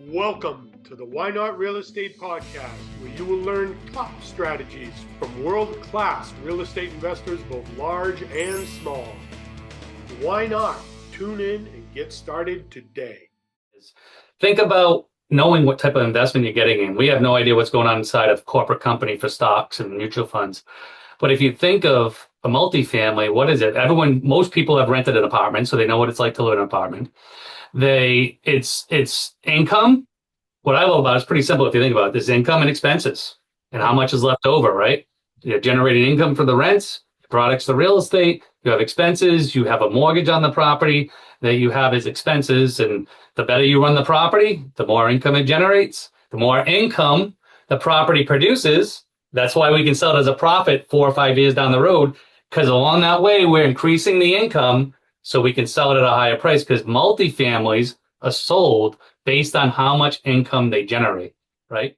Welcome to the Why Not Real Estate Podcast, where you will learn top strategies from world-class real estate investors, both large and small. Why not? Tune in and get started today. Think about knowing what type of investment you're getting in. We have no idea what's going on inside of corporate company for stocks and mutual funds. But if you think of a multifamily, what is it? Most people have rented an apartment, so they know what it's like to live in an apartment. It's income. What I love about it is pretty simple if you think about it. There's income and expenses and how much is left over, right? You're generating income for the rents, products, the real estate, you have expenses, you have a mortgage on the property that you have as expenses. And the better you run the property, the more income it generates, the more income the property produces. That's why we can sell it as a profit 4 or 5 years down the road, because along that way, we're increasing the income so we can sell it at a higher price, because multifamilies are sold based on how much income they generate, right?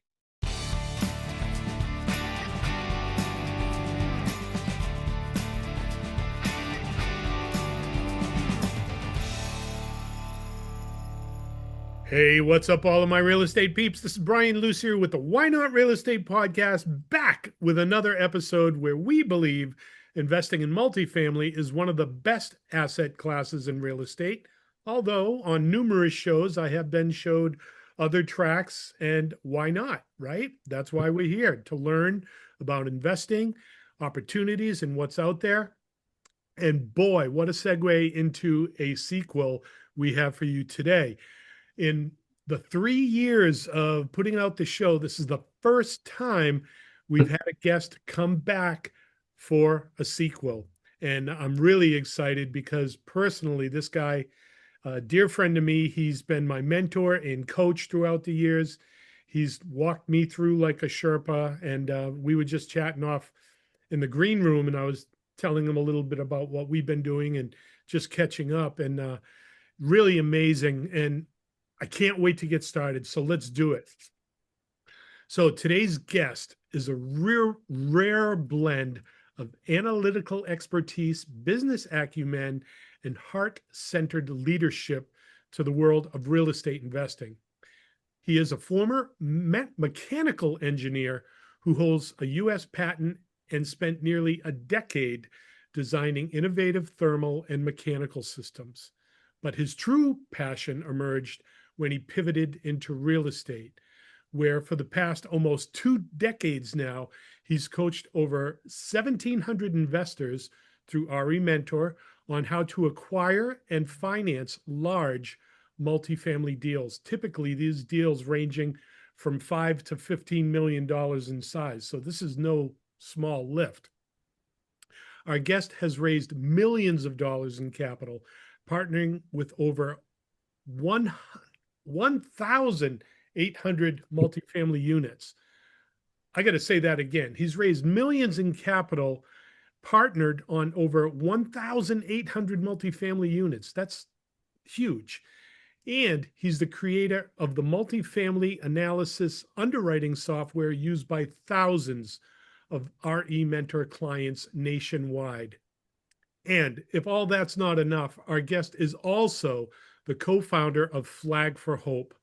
Hey, what's up, all of my real estate peeps? This is Brian Lucier with the Why Not Real Estate Podcast, back with another episode where we believe investing in multifamily is one of the best asset classes in real estate. Although on numerous shows, I have been showed other tracks, and why not, right? That's why we're here, to learn about investing, opportunities, and what's out there. And boy, what a segue into a sequel we have for you today. In the 3 years of putting out the show, this is the first time we've had a guest come back for a sequel. And I'm really excited because personally, this guy, a dear friend of me, he's been my mentor and coach throughout the years. He's walked me through like a Sherpa, and we were just chatting off in the green room, and I was telling him a little bit about what we've been doing and just catching up, and really amazing. And I can't wait to get started. So let's do it. So today's guest is a rare blend of analytical expertise, business acumen, and heart-centered leadership to the world of real estate investing. He is a former mechanical engineer who holds a U.S. patent and spent nearly a decade designing innovative thermal and mechanical systems. But his true passion emerged when he pivoted into real estate, where for the past almost 2 decades now, he's coached over 1,700 investors through RE Mentor on how to acquire and finance large multifamily deals. Typically, these deals ranging from $5 to $15 million in size. So this is no small lift. Our guest has raised millions of dollars in capital, partnering with over 1,800 multifamily units. I got to say that again. He's raised millions in capital, partnered on over 1,800 multifamily units. That's huge. And he's the creator of the multifamily analysis underwriting software used by thousands of RE Mentor clients nationwide. And if all that's not enough, our guest is also the co-founder of Flag for Hope,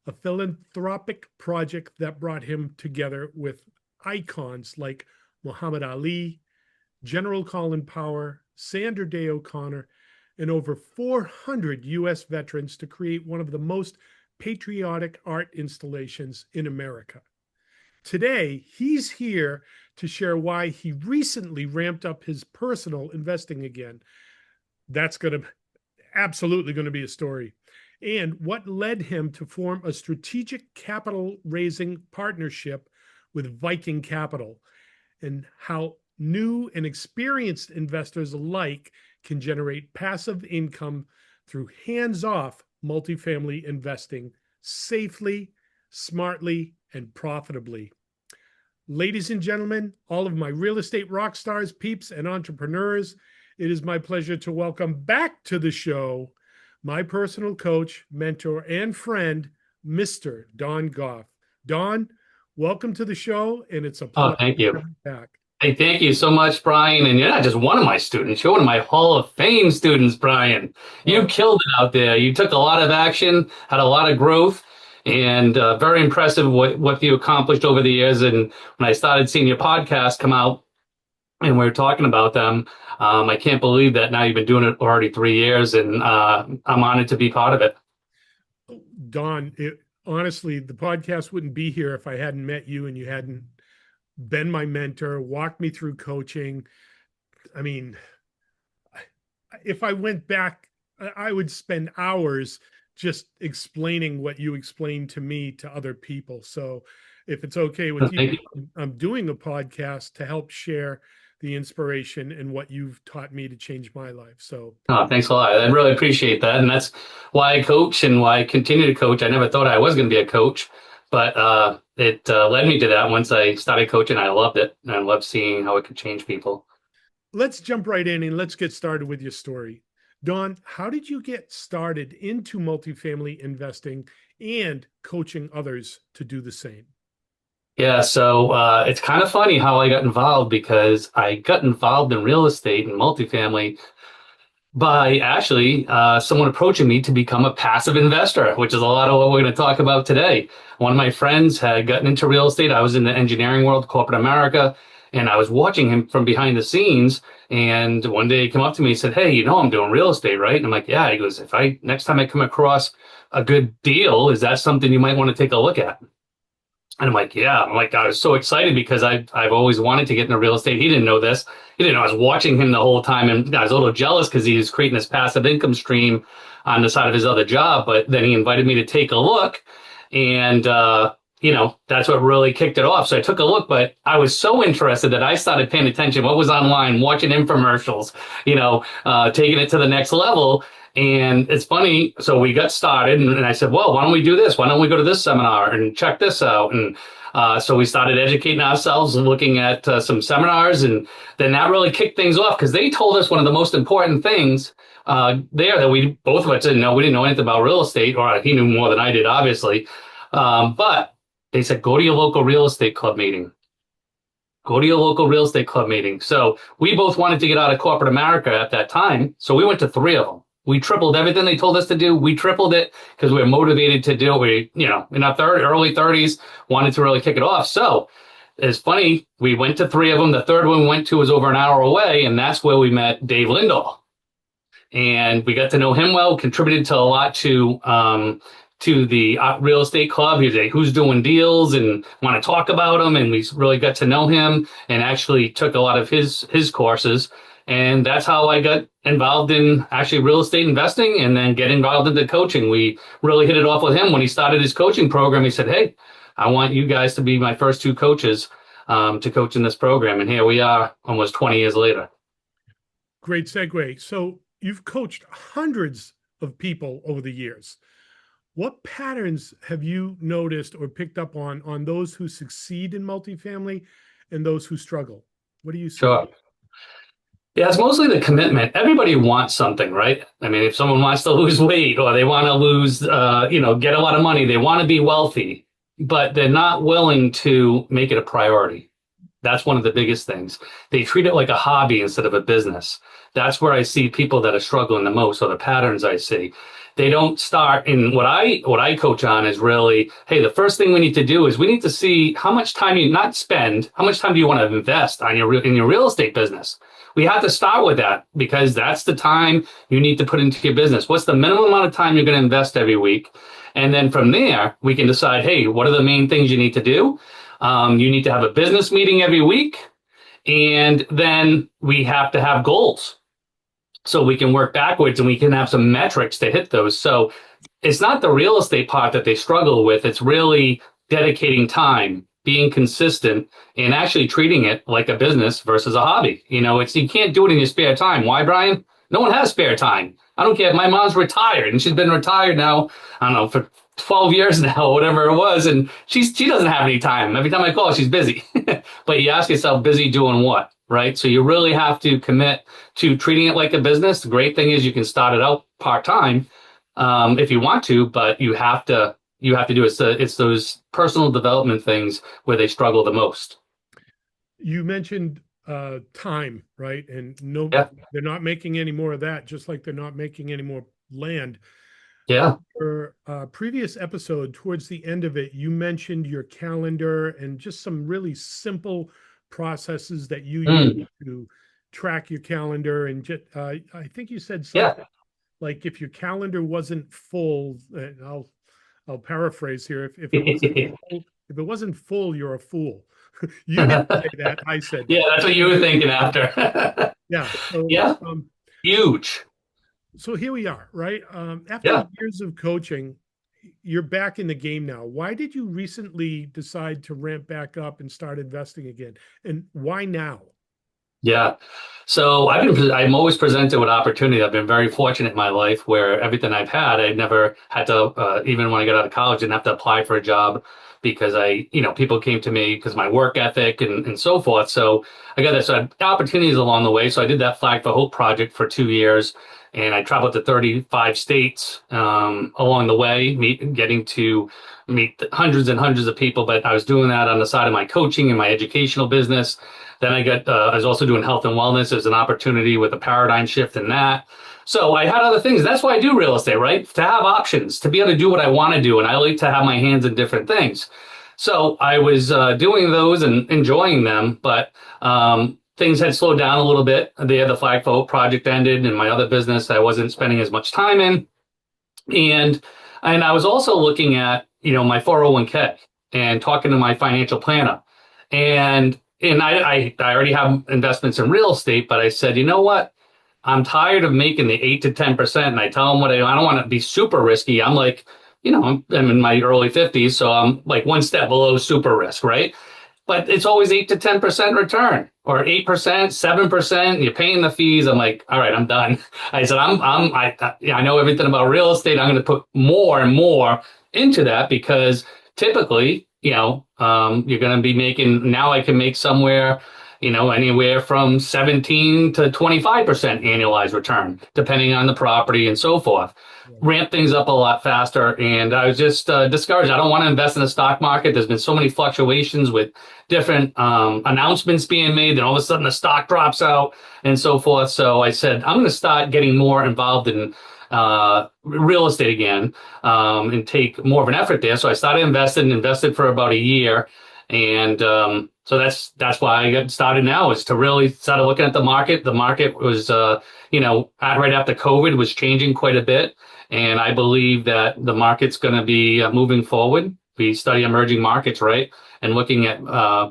a philanthropic project that brought him together with icons like Muhammad Ali, General Colin Powell, Sandra Day O'Connor, and over 400 U.S. veterans to create one of the most patriotic art installations in America. Today, he's here to share why he recently ramped up his personal investing again. That's absolutely going to be a story. And what led him to form a strategic capital raising partnership with Viking Capital, and how new and experienced investors alike can generate passive income through hands-off multifamily investing safely, smartly, and profitably. Ladies and gentlemen, all of my real estate rock stars, peeps, and entrepreneurs, it is my pleasure to welcome back to the show my personal coach, mentor, and friend, Mr. Don Goff. Don, welcome to the show, and it's a pleasure Thank you. to have you back. Hey, thank you so much, Brian. And you're not just one of my students, you're one of my Hall of Fame students, Brian. You killed it out there. You took a lot of action, had a lot of growth. and very impressive what you accomplished over the years. And when I started seeing your podcast come out and we were talking about them, I can't believe that now you've been doing it already 3 years, and I'm honored to be part of it. Don, honestly, the podcast wouldn't be here if I hadn't met you and you hadn't been my mentor, walked me through coaching. I mean, if I went back, I would spend hours just explaining what you explained to me to other people. So if it's okay with you, Thank you. I'm doing a podcast to help share the inspiration and what you've taught me to change my life. So Oh, thanks a lot. I really appreciate that. And that's why I coach and why I continue to coach. I never thought I was going to be a coach, but it led me to that once I started coaching. I loved it. And I loved seeing how it could change people. let's jump right in and let's get started with your story. Don, how did you get started into multifamily investing and coaching others to do the same? Yeah, so it's kind of funny how I got involved because I got involved in real estate and multifamily by actually someone approaching me to become a passive investor, which is a lot of what we're going to talk about today. One of my friends had gotten into real estate. I was in the engineering world, corporate America, and I was watching him from behind the scenes. And one day he came up to me and said, "Hey, I'm doing real estate, right?" And I'm like, "Yeah." He goes, "If I next time I come across a good deal, is that something you might want to take a look at?" And I'm like, yeah. I'm like, I was so excited because I've always wanted to get into real estate. He didn't know this. He didn't know I was watching him the whole time, and I was a little jealous because he was creating this passive income stream on the side of his other job. But then he invited me to take a look, and that's what really kicked it off. So I took a look, but I was so interested that I started paying attention what was online, watching infomercials, taking it to the next level. And it's funny. So we got started, and I said, well, why don't we do this? Why don't we go to this seminar and check this out? And so we started educating ourselves and looking at some seminars. And then that really kicked things off because they told us one of the most important things there that we both of us didn't know. We didn't know anything about real estate, or he knew more than I did, obviously. But they said, go to your local real estate club meeting. Go to your local real estate club meeting. So we both wanted to get out of corporate America at that time. So we went to three of them. We tripled everything they told us to do. We tripled it because we were motivated to do it. We, in our early 30s, wanted to really kick it off. So it's funny. We went to three of them. The third one we went to was over an hour away. And that's where we met Dave Lindahl. And we got to know him well, contributed to a lot to the real estate club. He's like, who's doing deals and want to talk about them. And we really got to know him and actually took a lot of his courses. And that's how I got involved in actually real estate investing and then get involved in the coaching. We really hit it off with him when he started his coaching program. He said, hey, I want you guys to be my first two coaches to coach in this program. And here we are almost 20 years later. Great segue. So you've coached hundreds of people over the years. What patterns have you noticed or picked up on those who succeed in multifamily and those who struggle? What do you see? Sure. Yeah, it's mostly the commitment. Everybody wants something, right? I mean, if someone wants to lose weight or they want to lose, get a lot of money, they want to be wealthy, but they're not willing to make it a priority. That's one of the biggest things. They treat it like a hobby instead of a business. That's where I see people that are struggling the most, or the patterns I see. They don't start in what I coach on is really, hey, the first thing we need to do is we need to see how much time you not spend, how much time do you want to invest on in your real estate business. We have to start with that because that's the time you need to put into your business. What's the minimum amount of time you're going to invest every week? And then from there, we can decide, hey, what are the main things you need to do? You need to have a business meeting every week. And then we have to have goals. So we can work backwards and we can have some metrics to hit those. So it's not the real estate part that they struggle with. It's really dedicating time, being consistent, and actually treating it like a business versus a hobby. You can't do it in your spare time. Why, Brian? No one has spare time. I don't care. My mom's retired and she's been retired now, I don't know, for 12 years now, whatever it was. And she doesn't have any time. Every time I call, she's busy. But you ask yourself, busy doing what? Right? So you really have to commit to treating it like a business. The great thing is you can start it out part-time if you want to, but you have to do it. It's those personal development things where they struggle the most. You mentioned time, right? And no, Yeah. they're not making any more of that, just like they're not making any more land. Yeah. Your previous episode, towards the end of it, you mentioned your calendar and just some really simple processes that you use Mm, to track your calendar. And just, I think you said something yeah. like if your calendar wasn't full, I'll paraphrase here. If it wasn't full, you're a fool. You didn't say that. I said Yeah, that. that's what you were thinking after. Yeah. So Yeah, huge. so here we are, right? After Yeah. years of coaching, you're back in the game now. Why did you recently decide to ramp back up and start investing again? And why now? Yeah. So I'm always presented with opportunity. I've been very fortunate in my life where everything I've had, I never had to, even when I got out of college, didn't have to apply for a job because people came to me because my work ethic and so forth. So I got this opportunities along the way. So I did that Flag for Hope project for 2 years and I traveled to 35 states, along the way, getting to meet hundreds and hundreds of people. But I was doing that on the side of my coaching and my educational business. Then I was also doing health and wellness as an opportunity with a paradigm shift in that. So I had other things. That's why I do real estate, right? To have options, to be able to do what I want to do. And I like to have my hands in different things. So I was doing those and enjoying them, but things had slowed down a little bit. The Flag for Hope project ended, and my other business I wasn't spending as much time in. And I was also looking at, my 401k and talking to my financial planner. And I already have investments in real estate, but I said, you know what? I'm tired of making the 8 to 10%. And I tell them I don't want to be super risky. I'm like, I'm in my early 50s, so I'm like one step below super risk, right? But it's always 8 to 10% return or 8%, 7%. You're paying the fees. I'm like, all right, I'm done. I said, I know everything about real estate. I'm going to put more and more into that because typically, you're going to be making, now I can make somewhere, anywhere from 17 to 25% annualized return, depending on the property and so forth. Ramp things up a lot faster. And I was just discouraged. I don't want to invest in the stock market. There's been so many fluctuations with different announcements being made, then all of a sudden the stock drops out and so forth. So I said, I'm going to start getting more involved in real estate again, and take more of an effort there. So I started invested for about a year. And so that's why I got started now, is to really start looking at the market. The market was, right after COVID was changing quite a bit. And I believe that the market's going to be moving forward. We study emerging markets, right? And looking at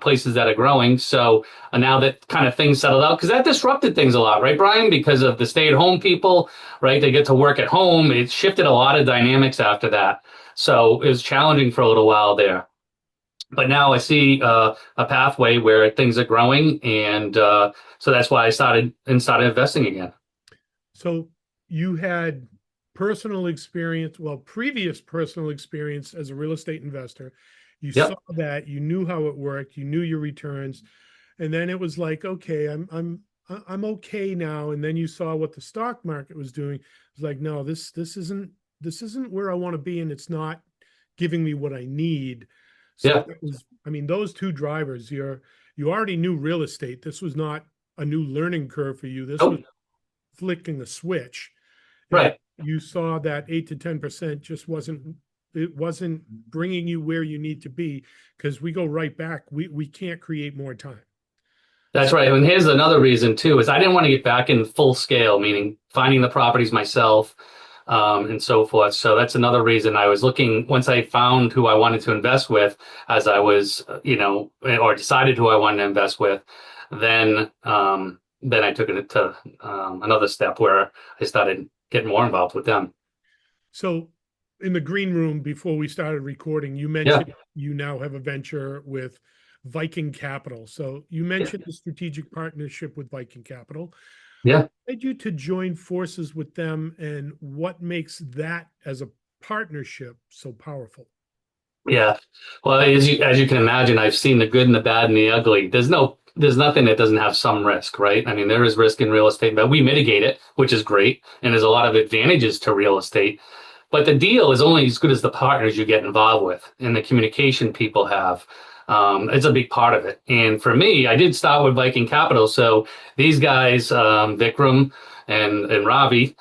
places that are growing. So now that kind of things settled out, because that disrupted things a lot, right, Brian? Because of the stay-at-home people, right? They get to work at home. It shifted a lot of dynamics after that. So it was challenging for a little while there. But now I see a pathway where things are growing, and so that's why I started investing again. So you had personal experience, well, previous personal experience as a real estate investor. You saw Yep. that, you knew how it worked, you knew your returns, and then it was like, okay, I'm okay now. And then you saw what the stock market was doing. It was like, no, this isn't where I want to be, and it's not giving me what I need. So Yeah. that was, I mean, those two drivers, you already knew real estate. This was not a new learning curve for you. This was Oh, flicking a switch, and right. you saw that 8 to 10% just wasn't bringing you where you need to be, because we go right back. We can't create more time. That's right. And here's another reason too, is I didn't want to get back in full scale, meaning finding the properties myself, and so forth. So that's another reason I was looking, once I found who I wanted to invest with, as I was, or decided who I wanted to invest with, then I took it to another step where I started getting more involved with them. So in the green room before we started recording, you Yeah. mentioned you now have a venture with Viking Capital. So you Yeah. mentioned the strategic partnership with Viking Capital. Yeah. Led you to join forces with them, and what makes that as a partnership so powerful? Yeah. Well, as you can imagine, I've seen the good and the bad and the ugly. There's nothing that doesn't have some risk, right? I mean, there is risk in real estate, but we mitigate it, which is great. And there's a lot of advantages to real estate. But the deal is only as good as the partners you get involved with and the communication people have. It's a big part of it. And for me, I did start with Viking Capital. So these guys, Vikram and Ravi,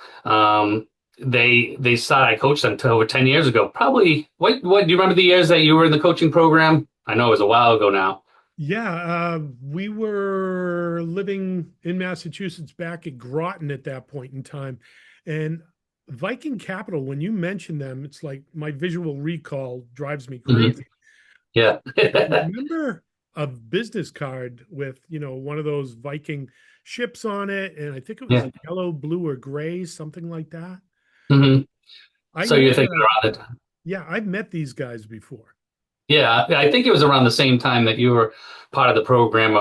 they started. I coached them to over 10 years ago. Probably what do you remember the years that you were in the coaching program? I know it was a while ago now. Yeah, we were living in Massachusetts back at Groton at that point in time. And Viking Capital, when you mention them, it's like my visual recall drives me Mhm. crazy. Yeah. Remember a business card with, one of those Viking ships on it, and I think it was Yeah. yellow, blue, or gray, something like that. hmm I So know you're thinking that, around it. yeah, I've met these guys before. Yeah, I think it was around the same time that you were part of the program,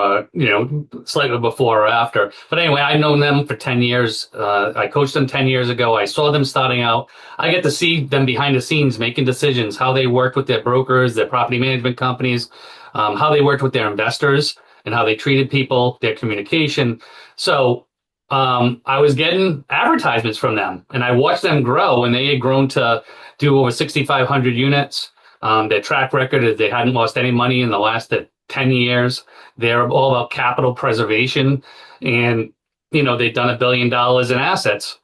slightly before or after. But anyway, I've known them for 10 years. I coached them 10 years ago. I saw them starting out. I get to see them behind the scenes making decisions, how they worked with their brokers, their property management companies, how they worked with their investors, and how they treated people, their communication. So I was getting advertisements from them, and I watched them grow, and they had grown to do over 6,500 units. Their track record is they hadn't lost any money in the last 10 years. They're all about capital preservation. And, they've done $1 billion in assets.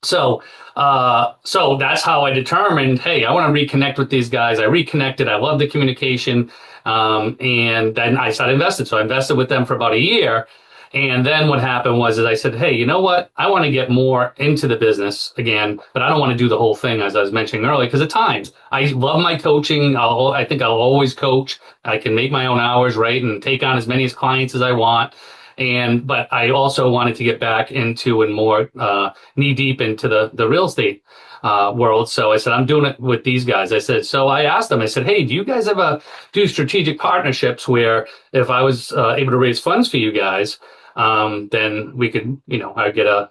So that's how I determined, hey, I want to reconnect with these guys. I reconnected. I love the communication. And then I started investing. So I invested with them for about a year. And then what happened was is I said, hey, you know what? I want to get more into the business again, but I don't want to do the whole thing as I was mentioning earlier because at times I love my coaching. I think I'll always coach. I can make my own hours, right, and take on as many clients as I want. But I also wanted to get back into and more knee deep into the real estate world. So I said, I'm doing it with these guys. So I asked them, I said, hey, do you guys ever do strategic partnerships where if I was able to raise funds for you guys, then we could, I get a,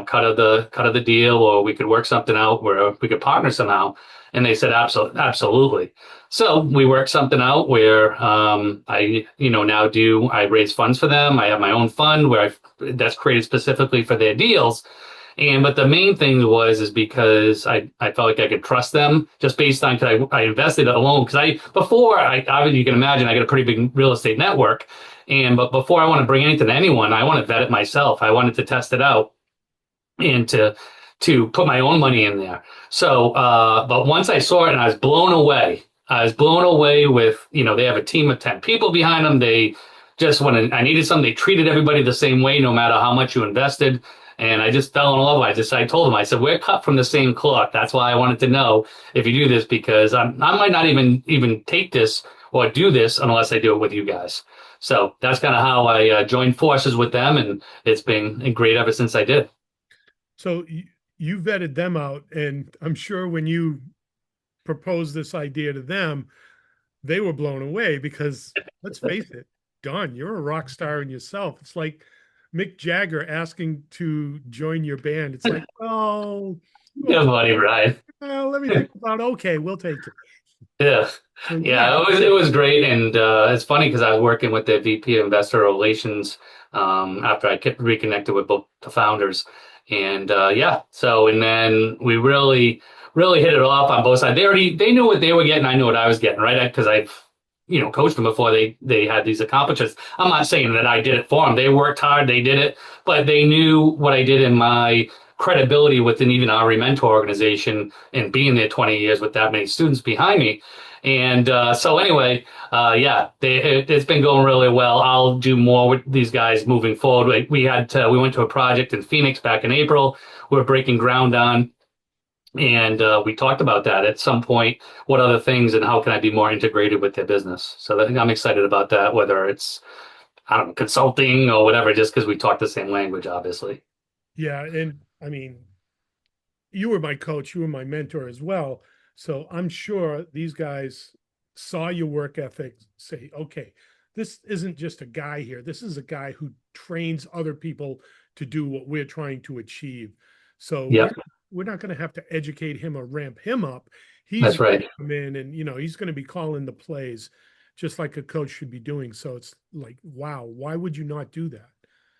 cut of the deal, or we could work something out where we could partner somehow. And they said, absolutely. So we worked something out where I raise funds for them. I have my own fund that's created specifically for their deals. But the main thing is because I felt like I could trust them just based on, because I invested alone. Obviously you can imagine I got a pretty big real estate network. But before I want to bring anything to anyone, I want to vet it myself. I wanted to test it out and to put my own money in there. So, but once I saw it and I was blown away. I was blown away with, they have a team of 10 people behind them. They just when I needed something, they treated everybody the same way, no matter how much you invested. And I just fell in love. I told them, I said, we're cut from the same cloth. That's why I wanted to know if you do this, because I might not even take this or do this unless I do it with you guys. So that's kind of how I joined forces with them. And it's been great ever since I did. So you vetted them out, and I'm sure when you proposed this idea to them, they were blown away because let's face it, Don, you're a rock star in yourself. It's like Mick Jagger asking to join your band. It's like, oh, Good buddy, Brian. let me think about. Okay, we'll take it. Yeah. So yeah, Yeah, it was great, and it's funny because I was working with the VP of Investor Relations after I reconnected with both the founders, and and then we really hit it off on both sides. They knew what they were getting, I knew what I was getting, right? Because I've coached them before they had these accomplishments. I'm not saying that I did it for them. They worked hard, they did it, but they knew what I did in my credibility within even our Mentor organization and being there 20 years with that many students behind me. So anyway, it's been going really well. I'll do more with these guys moving forward. We went to a project in Phoenix back in April. We're breaking ground on, and we talked about that at some point. What other things and how can I be more integrated with their business? So I think I'm excited about that. Whether it's I don't know, consulting or whatever, just because we talk the same language, obviously. yeah, and I mean, you were my coach, you were my mentor as well. So I'm sure these guys saw your work ethic, say, okay, this isn't just a guy here. This is a guy who trains other people to do what we're trying to achieve. So Yep, we're not going to have to educate him or ramp him up. He's that's going right. to come in and, he's going to be calling the plays just like a coach should be doing. So it's like, wow, why would you not do that?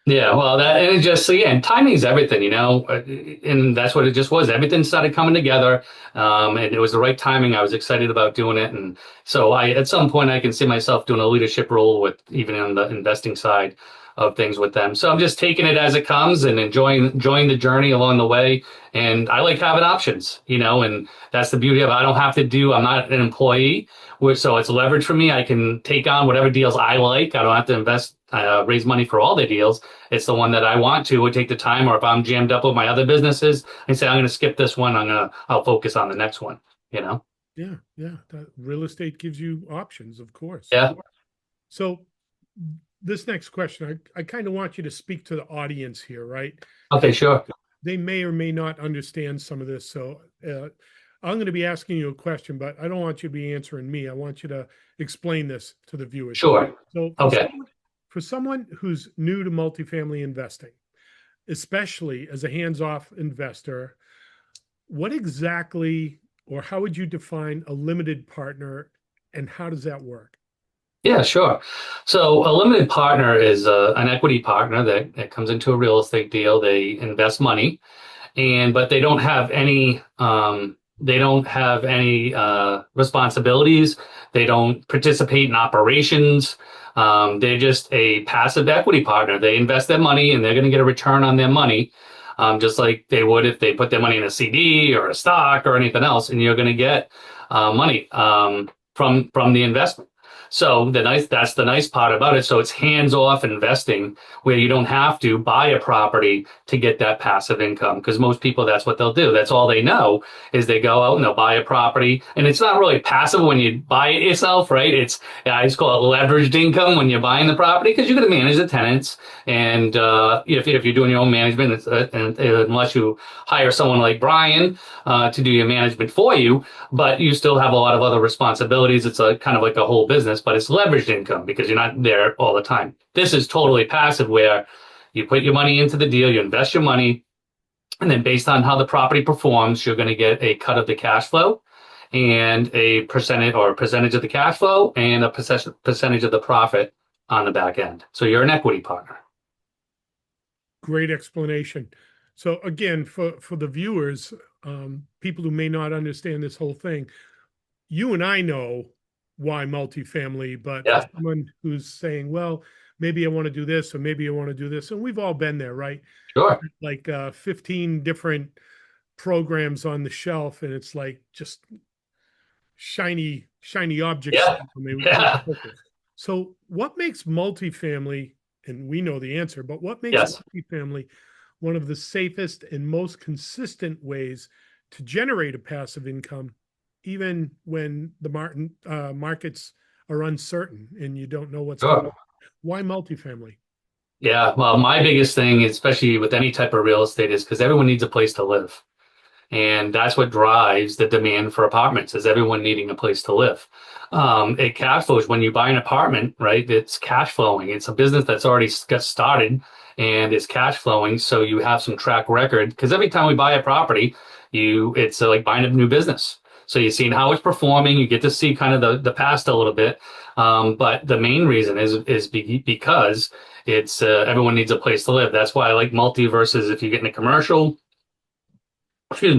Yeah, well, and it just, so yeah, and timing is everything, and that's what it just was. Everything started coming together, and it was the right timing. I was excited about doing it, and so at some point, I can see myself doing a leadership role with even on the investing side of things with them. So I'm just taking it as it comes and enjoying the journey along the way. And I like having options, and that's the beauty of it. I don't have to I'm not an employee, so it's leverage for me. I can take on whatever deals I like. I don't have to raise money for all the deals. It's the one that I want to would take the time, or if I'm jammed up with my other businesses, I say, I'm going to skip this one. I'll focus on the next one, Yeah. That real estate gives you options, of course. Yeah. So this next question, I kind of want you to speak to the audience here, right? Okay, sure. They may or may not understand some of this. So I'm going to be asking you a question, but I don't want you to be answering me. I want you to explain this to the viewers. Sure. So Okay. For someone who's new to multifamily investing, especially as a hands-off investor, what exactly, or how would you define a limited partner, and how does that work? Yeah, sure. So a limited partner is an equity partner that comes into a real estate deal. They invest money, but they don't have any responsibilities. They don't participate in operations. They're just a passive equity partner. They invest their money and they're going to get a return on their money, just like they would if they put their money in a CD or a stock or anything else, and you're going to get money from the investment. So that's the nice part about it. So it's hands-off investing where you don't have to buy a property to get that passive income, because most people, that's what they'll do. That's all they know is they go out and they'll buy a property, and it's not really passive when you buy it yourself, right? I just call it leveraged income when you're buying the property, because you're going to manage the tenants, and if you're doing your own management, unless you hire someone like Brian to do your management for you, but you still have a lot of other responsibilities. It's a kind of like a whole business, but it's leveraged income because you're not there all the time. This is totally passive, where you put your money into the deal, you invest your money, and then based on how the property performs, you're going to get a cut of the cash flow and a percentage of the cash flow and a percentage of the profit on the back end. So you're an equity partner. Great explanation. So again, for the viewers, people who may not understand this whole thing, you and I know why multifamily, but Yeah. for someone who's saying, well, maybe I want to do this, or maybe I want to do this, and we've all been there, right? Sure. Like 15 different programs on the shelf, and it's like just shiny objects. Yeah. Yeah. So what makes multifamily, and we know the answer, but what makes Yes. multifamily one of the safest and most consistent ways to generate a passive income, even when the markets are uncertain and you don't know what's going on? Why multifamily? Yeah, well, my biggest thing, especially with any type of real estate, is because everyone needs a place to live. And that's what drives the demand for apartments, is everyone needing a place to live. It cash flows when you buy an apartment, right? It's cash flowing. It's a business that's already got started and it's cash flowing. So you have some track record, because every time we buy a property, it's like buying a new business. So you're seeing how it's performing. You get to see kind of the past a little bit. But the main reason is because it's everyone needs a place to live. That's why I like multi versus if you get in a commercial,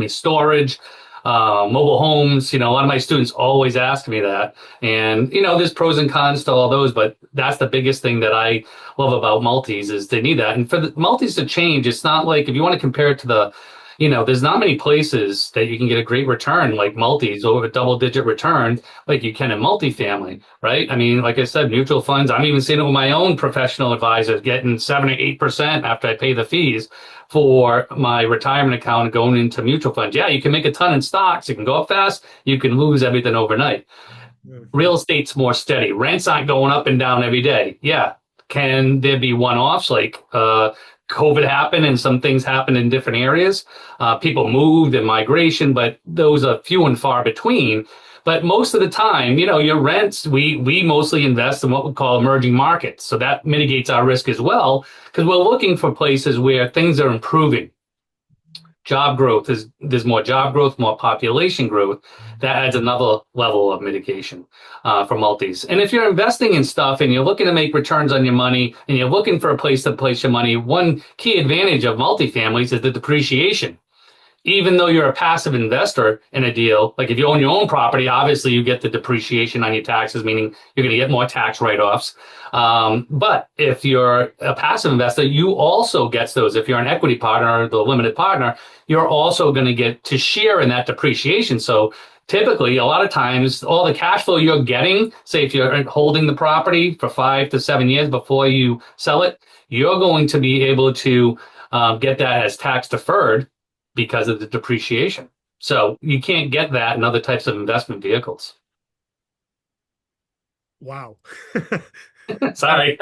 storage, mobile homes. A lot of my students always ask me that. And, there's pros and cons to all those, but that's the biggest thing that I love about multis is they need that. And for the multis to change, it's not like, if you want to compare it to there's not many places that you can get a great return like multis, over a double-digit return like you can in multifamily, right? I mean, like I said, mutual funds, I'm even seeing it with my own professional advisors getting 7 or 8% after I pay the fees for my retirement account going into mutual funds. Yeah, you can make a ton in stocks. You can go up fast. You can lose everything overnight. Real estate's more steady. Rents aren't going up and down every day. Yeah. Can there be one-offs like COVID happened and some things happened in different areas? People moved and migration, but those are few and far between. But most of the time, your rents, we mostly invest in what we call emerging markets. So that mitigates our risk as well, because we're looking for places where things are improving. Job growth there's more job growth, more population growth. That adds another level of mitigation for multis. And if you're investing in stuff and you're looking to make returns on your money and you're looking for a place to place your money, one key advantage of multifamilies is the depreciation. even though you're a passive investor in a deal, like if you own your own property, obviously you get the depreciation on your taxes, meaning you're going to get more tax write-offs. But if you're a passive investor, you also get those. If you're an equity partner or the limited partner, you're also going to get to share in that depreciation. So typically, a lot of times, all the cash flow you're getting, say if you're holding the property for 5 to 7 years before you sell it, you're going to be able to get that as tax deferred because of the depreciation. So you can't get that in other types of investment vehicles. Wow. Sorry,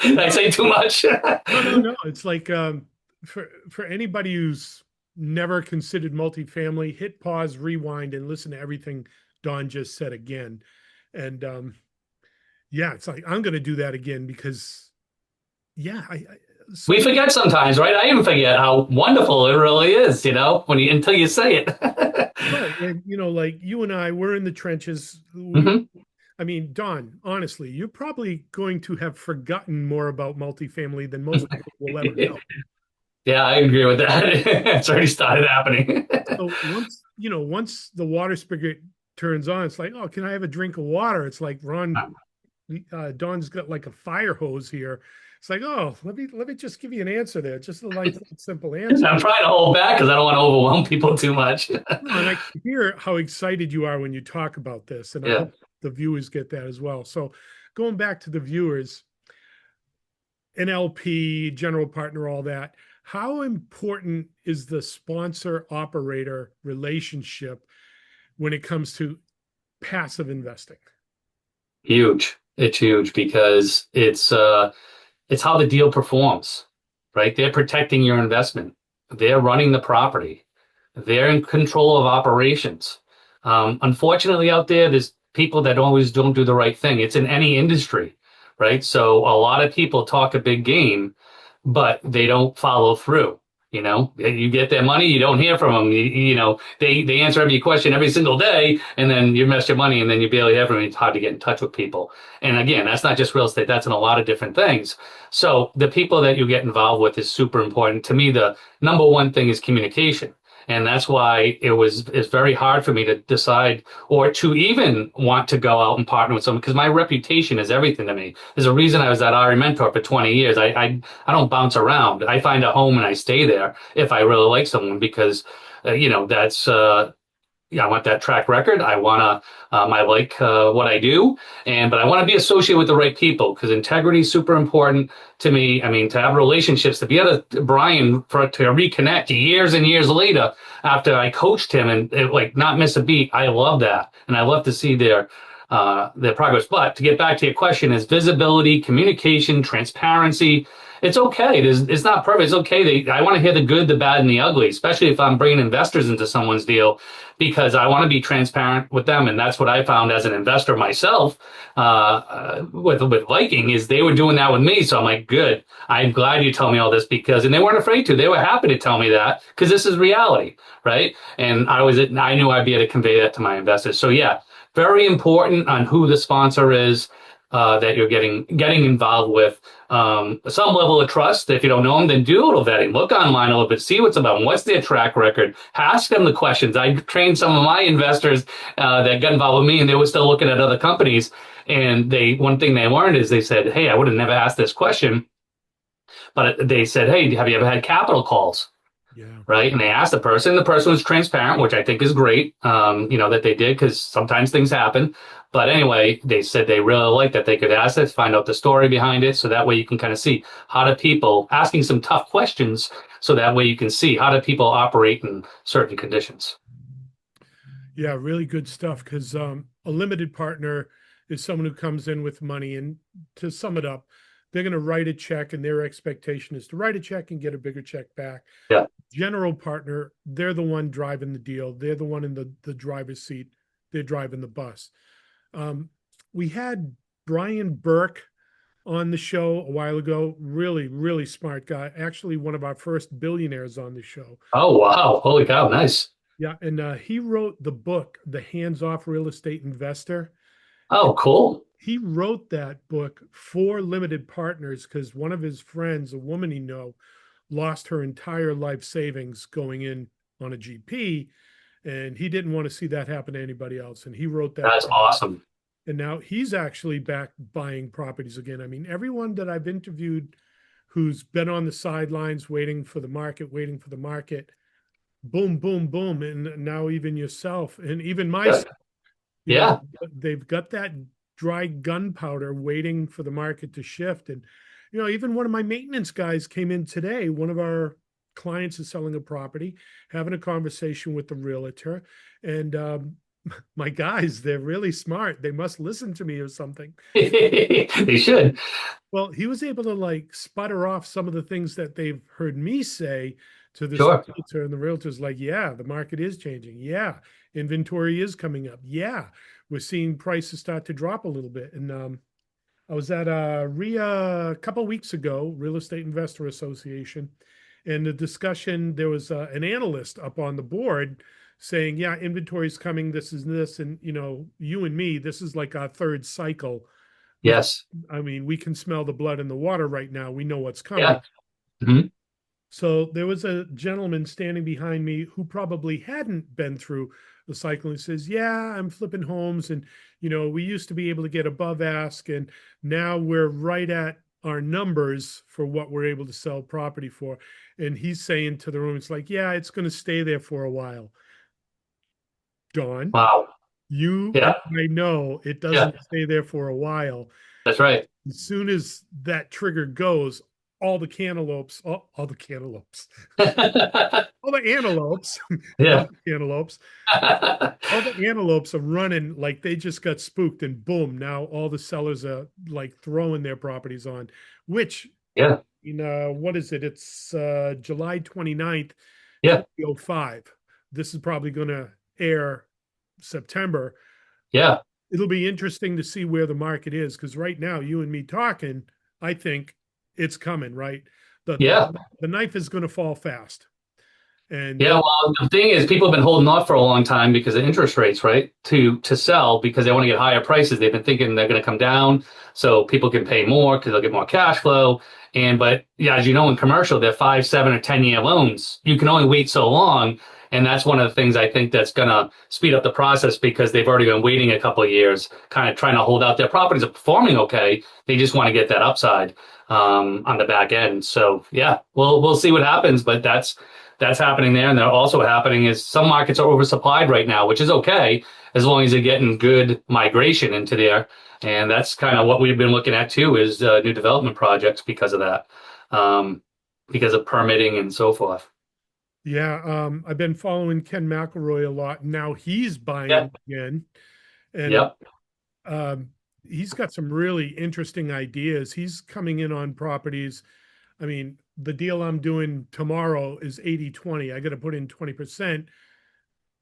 did I say too much? No, no, no. It's like for anybody who's never considered multifamily, hit pause, rewind, and listen to everything Don just said again. And yeah, it's like I'm going to do that again because yeah, so We many forget sometimes, right? I even forget how wonderful it really is, when you until you say it. right. And like you and I, we're in the trenches. Hmm. I mean, Don, honestly, you're probably going to have forgotten more about multifamily than most people will ever know. Yeah, I agree with that. It's already started happening. So once the water spigot turns on, it's like, oh, can I have a drink of water? It's like Don's got like a fire hose here. It's like, oh, let me just give you an answer there, just a like simple answer. I'm trying to hold back because I don't want to overwhelm people too much. No, and I can hear how excited you are when you talk about this, and I Yeah, hope the viewers get that as well. So, going back to the viewers, NLP, general partner, all that. How important is the sponsor operator relationship when it comes to passive investing? huge. It's huge because it's how the deal performs, right? They're protecting your investment. They're running the property. They're in control of operations. Unfortunately, out there's people that always don't do the right thing. It's in any industry, right? So a lot of people talk a big game, but they don't follow through. You get their money, you don't hear from them. They answer every question every single day, and then you invest your money, and then you barely hear from them. It's hard to get in touch with people. And again, that's not just real estate; that's in a lot of different things. So the people that you get involved with is super important. To me, the number one thing is communication. And that's why it's very hard for me to decide or to even want to go out and partner with someone because my reputation is everything to me. There's a reason I was at RE Mentor for 20 years. I don't bounce around. I find a home and I stay there if I really like someone because, that's yeah, I want that track record. I like what I do, but I want to be associated with the right people because integrity is super important to me. I mean, to have relationships, to be able to Brian to reconnect years and years later after I coached him and like not miss a beat. I love that, and I love to see their progress. But to get back to your question, is visibility, communication, transparency. It's okay. It's not perfect. It's okay. I want to hear the good, the bad, and the ugly, especially if I'm bringing investors into someone's deal, because I want to be transparent with them. And that's what I found as an investor myself with Viking is they were doing that with me. So I'm like, good. I'm glad you tell me all this and they weren't afraid to. They were happy to tell me that because this is reality, right? And I knew I'd be able to convey that to my investors. So yeah, very important on who the sponsor is that you're getting involved with. Some level of trust. If you don't know them, then do a little vetting. Look online a little bit, see what's about them. What's their track record? Ask them the questions. I trained some of my investors that got involved with me, and they were still looking at other companies. And one thing they learned is they said, "Hey, I would have never asked this question," but they said, "Hey, have you ever had capital calls?" Yeah. Right. And they asked the person was transparent, which I think is great, that they did because sometimes things happen. But anyway, they said they really liked that they could ask it, find out the story behind it. So that way you can kind of see how do people asking some tough questions. So that way you can see how do people operate in certain conditions. Yeah, really good stuff. Because a limited partner is someone who comes in with money, and to sum it up, they're going to write a check, and their expectation is to write a check and get a bigger check back. Yeah. General partner, they're the one driving the deal. They're the one in the driver's seat. They're driving the bus. We had Brian Burke on the show a while ago. Really, really smart guy. Actually, one of our first billionaires on the show. Oh, wow. Holy cow. Nice. Yeah, and he wrote the book, The Hands-Off Real Estate Investor. Oh, cool. He wrote that book for limited partners because one of his friends, a woman he know, lost her entire life savings going in on a GP, and he didn't want to see that happen to anybody else. And he wrote that. That's awesome. And now he's actually back buying properties again. I mean, everyone that I've interviewed who's been on the sidelines waiting for the market, boom, boom, boom. And now even yourself and even Yeah. myself, Yeah. they've got that dry gunpowder waiting for the market to shift. And, even one of my maintenance guys came in today. One of our clients is selling a property, having a conversation with the realtor. And my guys, they're really smart. They must listen to me or something. They should. Well, he was able to like sputter off some of the things that they've heard me say to this Sure. realtor, and the realtor's like, yeah, the market is changing. Yeah, inventory is coming up. Yeah, we're seeing prices start to drop a little bit. And I was at RIA a couple of weeks ago, Real Estate Investor Association, and the discussion, there was an analyst up on the board saying, yeah, inventory is coming, this is this. And, you and me, this is like our third cycle. Yes. I mean, we can smell the blood in the water right now. We know what's coming. Yeah. Mhm. So there was a gentleman standing behind me who probably hadn't been through the cycle and says, yeah, I'm flipping homes. And, we used to be able to get above ask. And now we're right at our numbers for what we're able to sell property for. And he's saying to the room, it's like, yeah, it's going to stay there for a while. Don, Wow. you and Yeah. I know it Yeah. doesn't stay there for a while. That's right. As soon as that trigger goes, all the cantaloupes, all the cantaloupes, all the antelopes, Yeah. not the cantaloupes, all the antelopes are running like they just got spooked, and boom, now all the sellers are like throwing their properties on, which, Yeah. what is it? It's July 29th, Yeah. 2005. This is probably going to air September. Yeah. It'll be interesting to see where the market is, because right now, you and me talking, I think it's coming, right? The Yeah. the knife is going to fall fast. And Yeah, well, the thing is, people have been holding off for a long time because of interest rates, right? To sell because they want to get higher prices. They've been thinking they're going to come down, so people can pay more because they'll get more cash flow. But yeah, as you know, in commercial, they're 5, 7, or 10-year loans. You can only wait so long, and that's one of the things I think that's going to speed up the process because they've already been waiting a couple of years, kind of trying to hold out. Their properties are performing okay. They just want to get that upside on the back end. So yeah, we'll see what happens, but that's happening there. And they're also happening is some markets are oversupplied right now, which is okay as long as they're getting good migration into there. And that's kind of what we've been looking at too, is new development projects because of that, because of permitting and so forth. yeah, I've been following Ken McElroy a lot. Now he's Yeah. buying again, and Yep. um, he's got some really interesting ideas. He's coming in on properties. I mean, the deal I'm doing tomorrow is 80/20. I got to put in 20%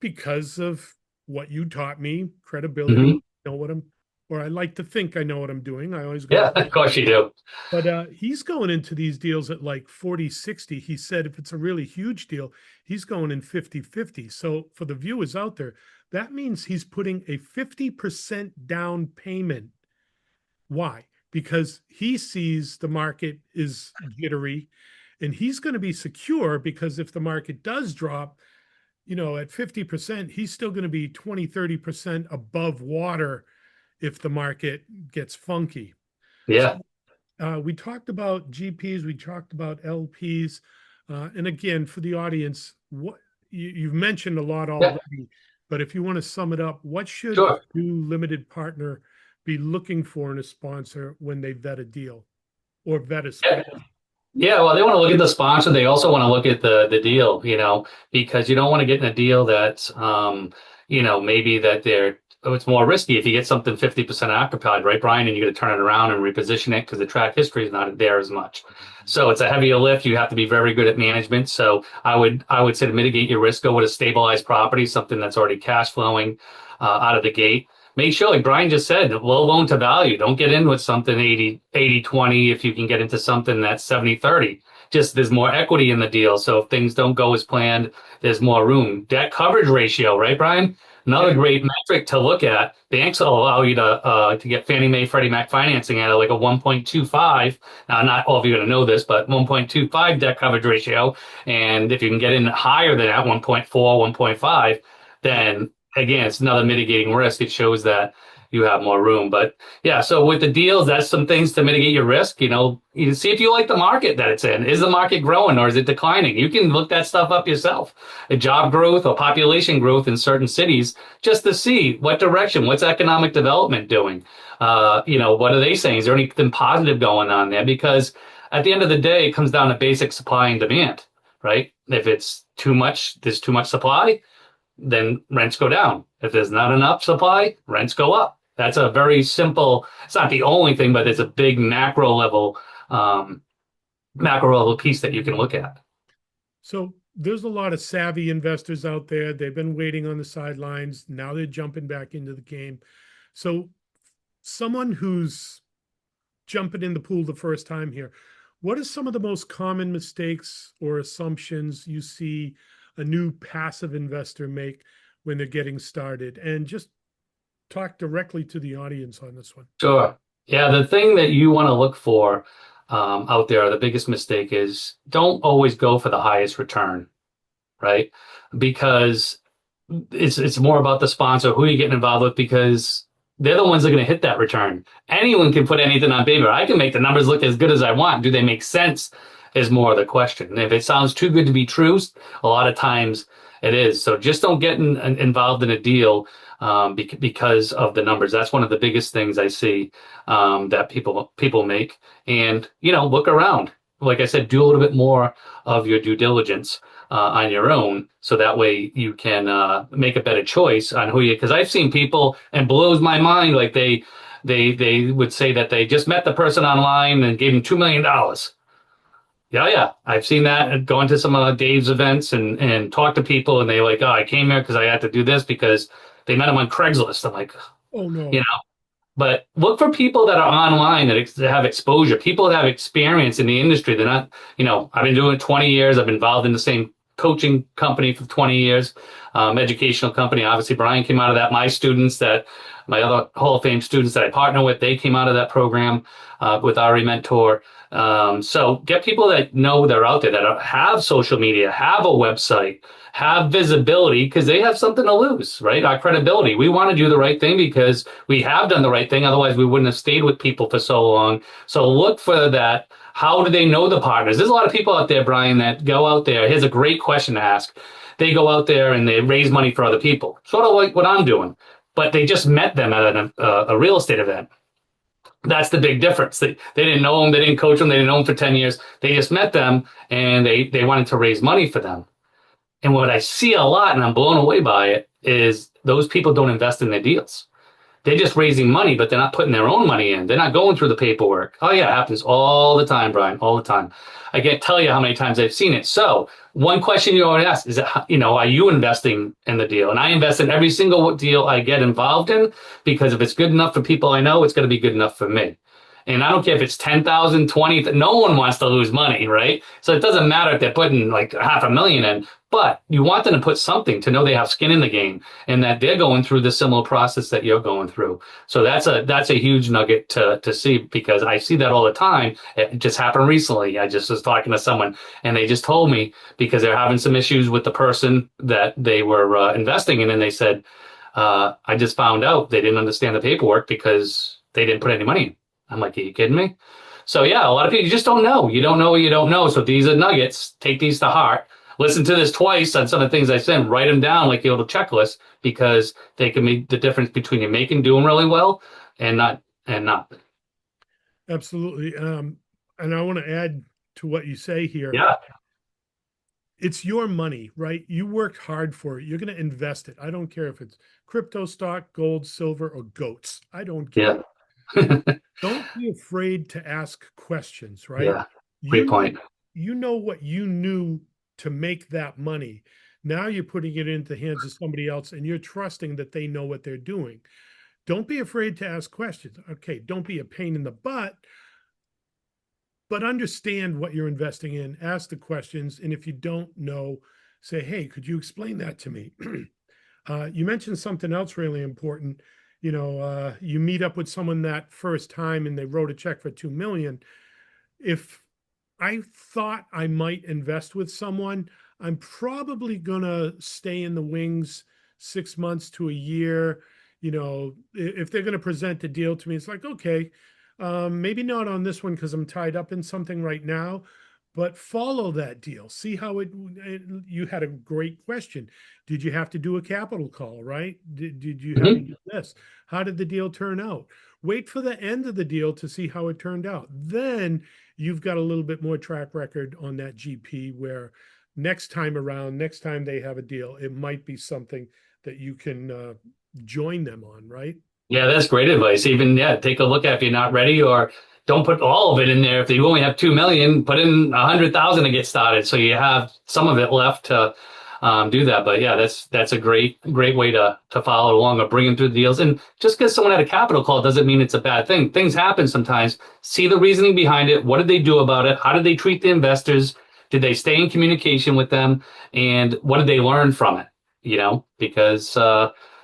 because of what you taught me, credibility, Hmm. know what I'm, or I like to think I know what I'm doing. I always go, Yeah. Of course you do. but he's going into these deals at like 40/60. He said if it's a really huge deal, he's going in 50/50. So for the viewers out there, that means he's putting a 50% down payment. Why? Because he sees the market is jittery and he's going to be secure, because if the market does drop, at 50%, he's still going to be 20, 30% above water if the market gets funky. So Yeah. we talked about GPs, we talked about LPs. And again, for the audience, what you've mentioned a lot Yeah. already, but if you want to sum it up, what should a Sure. new limited partner be looking for in a sponsor when they vet a deal or vet a Yeah. sponsor? Yeah, well, they want to look at the sponsor. They also want to look at the deal, because you don't want to get in a deal that's, maybe that it's more risky if you get something 50% occupied, right, Brian? And you got to turn it around and reposition it because the track history is not there as much. So it's a heavier lift. You have to be very good at management. So I would say to mitigate your risk, go with a stabilized property, something that's already cash flowing out of the gate. Make sure, like Brian just said, low loan to value. Don't get in with something 80/20 if you can get into something that's 70/30. Just there's more equity in the deal. So if things don't go as planned, there's more room. Debt coverage ratio, right, Brian? Another Yeah. great metric to look at, banks will allow you to get Fannie Mae, Freddie Mac financing at like a 1.25. Now, not all of you are going to know this, but 1.25 debt coverage ratio. And if you can get in higher than that, 1.4, 1.5, Yeah. then again, it's another mitigating risk. It shows that you have more room. But yeah, so with the deals, that's some things to mitigate your risk. You see if you like the market that it's in. Is the market growing or is it declining? You can look that stuff up yourself. Job growth or population growth in certain cities, just to see what direction, what's economic development doing. What are they saying? Is there anything positive going on there? Because at the end of the day, it comes down to basic supply and demand, right? If it's too much, there's too much supply, then rents go down. If there's not enough supply, rents go up. That's a very simple, it's not the only thing, but it's a big um, macro level piece that you can look at. So there's a lot of savvy investors out there. They've been waiting on the sidelines. Now they're jumping back into the game. So someone who's jumping in the pool the first time here, what are some of the most common mistakes or assumptions you see a new passive investor make when they're getting started? And just talk directly to the audience on this one. Sure. Yeah, the thing that you want to look for out there, the biggest mistake is don't always go for the highest return, right? Because it's more about the sponsor, who you getting involved with, because they're the ones that are going to hit that return. Anyone can put anything on paper. I can make the numbers look as good as I want. Do they make sense? Is more of the question. And if it sounds too good to be true, a lot of times it is. So just don't get involved in a deal because of the numbers. That's one of the biggest things I see that people make. And look around. Like I said, do a little bit more of your due diligence on your own, so that way you can make a better choice on who you. Because I've seen people, and blows my mind, like they would say that they just met the person online and gave them $2 million. Yeah, yeah, I've seen that. And going to some of Dave's events and talk to people, and they like, oh, I came here because I had to do this because they met him on Craigslist. I'm like, Oh you no. know. But look for people that are online that have exposure, people that have experience in the industry. They're not, I've been doing it 20 years. I've been involved in the same coaching company for 20 years, educational company. Obviously, Brian came out of that. My other Hall of Fame students that I partner with, they came out of that program with Ari Mentor. So get people that know they're out there, that have social media, have a website, have visibility, because they have something to lose, right? Our credibility. We want to do the right thing because we have done the right thing. Otherwise, we wouldn't have stayed with people for so long. So look for that. How do they know the partners? There's a lot of people out there, Brian, that go out there. Here's a great question to ask. They go out there and they raise money for other people, sort of like what I'm doing, but they just met them at a real estate event. That's the big difference. They didn't know them, they didn't coach them, they didn't know them for 10 years. They just met them and they wanted to raise money for them. And what I see a lot, and I'm blown away by it, is those people don't invest in their deals. They're just raising money, but they're not putting their own money in. They're not going through the paperwork. Oh yeah, it happens all the time, Brian, all the time. I can't tell you how many times I've seen it. So one question you always ask is, are you investing in the deal? And I invest in every single deal I get involved in, because if it's good enough for people I know, it's going to be good enough for me. And I don't care if it's 10,000, 20, no one wants to lose money, right? So it doesn't matter if they're putting like 500,000 in, but you want them to put something to know they have skin in the game and that they're going through the similar process that you're going through. So that's a huge nugget to see, because I see that all the time. It just happened recently. I just was talking to someone and they just told me, because they're having some issues with the person that they were investing in. And they said, I just found out they didn't understand the paperwork because they didn't put any money in. I'm like, are you kidding me? So yeah, a lot of people, you just don't know. You don't know what you don't know. So these are nuggets. Take these to heart. Listen to this twice on some of the things I said. Write them down like your little checklist, because they can make the difference between you making doing really well and not. Absolutely. And I want to add to what you say here. Yeah, It's your money, right? You worked hard for it. You're going to invest it. I don't care if it's crypto stock, gold, silver, or goats. I don't care. yeah, Don't be afraid to ask questions, right? yeah. You Great know, point. you know what you knew to make that money. Now you're putting it into the hands of somebody else and you're trusting that they know what they're doing. Don't be afraid to ask questions. Okay, don't be a pain in the butt, but understand what you're investing in. Ask the questions. And if you don't know, say, hey, could you explain that to me? You mentioned something else really important. You meet up with someone that first time and they wrote a check for 2 million. If I thought I might invest with someone, I'm probably gonna stay in the wings 6 months to a year. If they're gonna present the deal to me, it's like, okay, maybe not on this one because I'm tied up in something right now, but follow that deal. See how you had a great question. Did you have to do a capital call, right? Did you have to Mhm. do this? How did the deal turn out? Wait for the end of the deal to see how it turned out. Then you've got a little bit more track record on that GP where next time around, next time they have a deal, it might be something that you can join them on, right? Yeah, that's great advice. Even, yeah, take a look at if you're not ready, or don't put all of it in there. If you only have 2 million, put in 100,000 to get started, so you have some of it left to do that. But yeah, that's a great way to follow along or bring them through the deals. And just because someone had a capital call doesn't mean it's a bad thing. Things happen sometimes. See the reasoning behind it. What did they do about it? How did they treat the investors? Did they stay in communication with them? And what did they learn from it? Because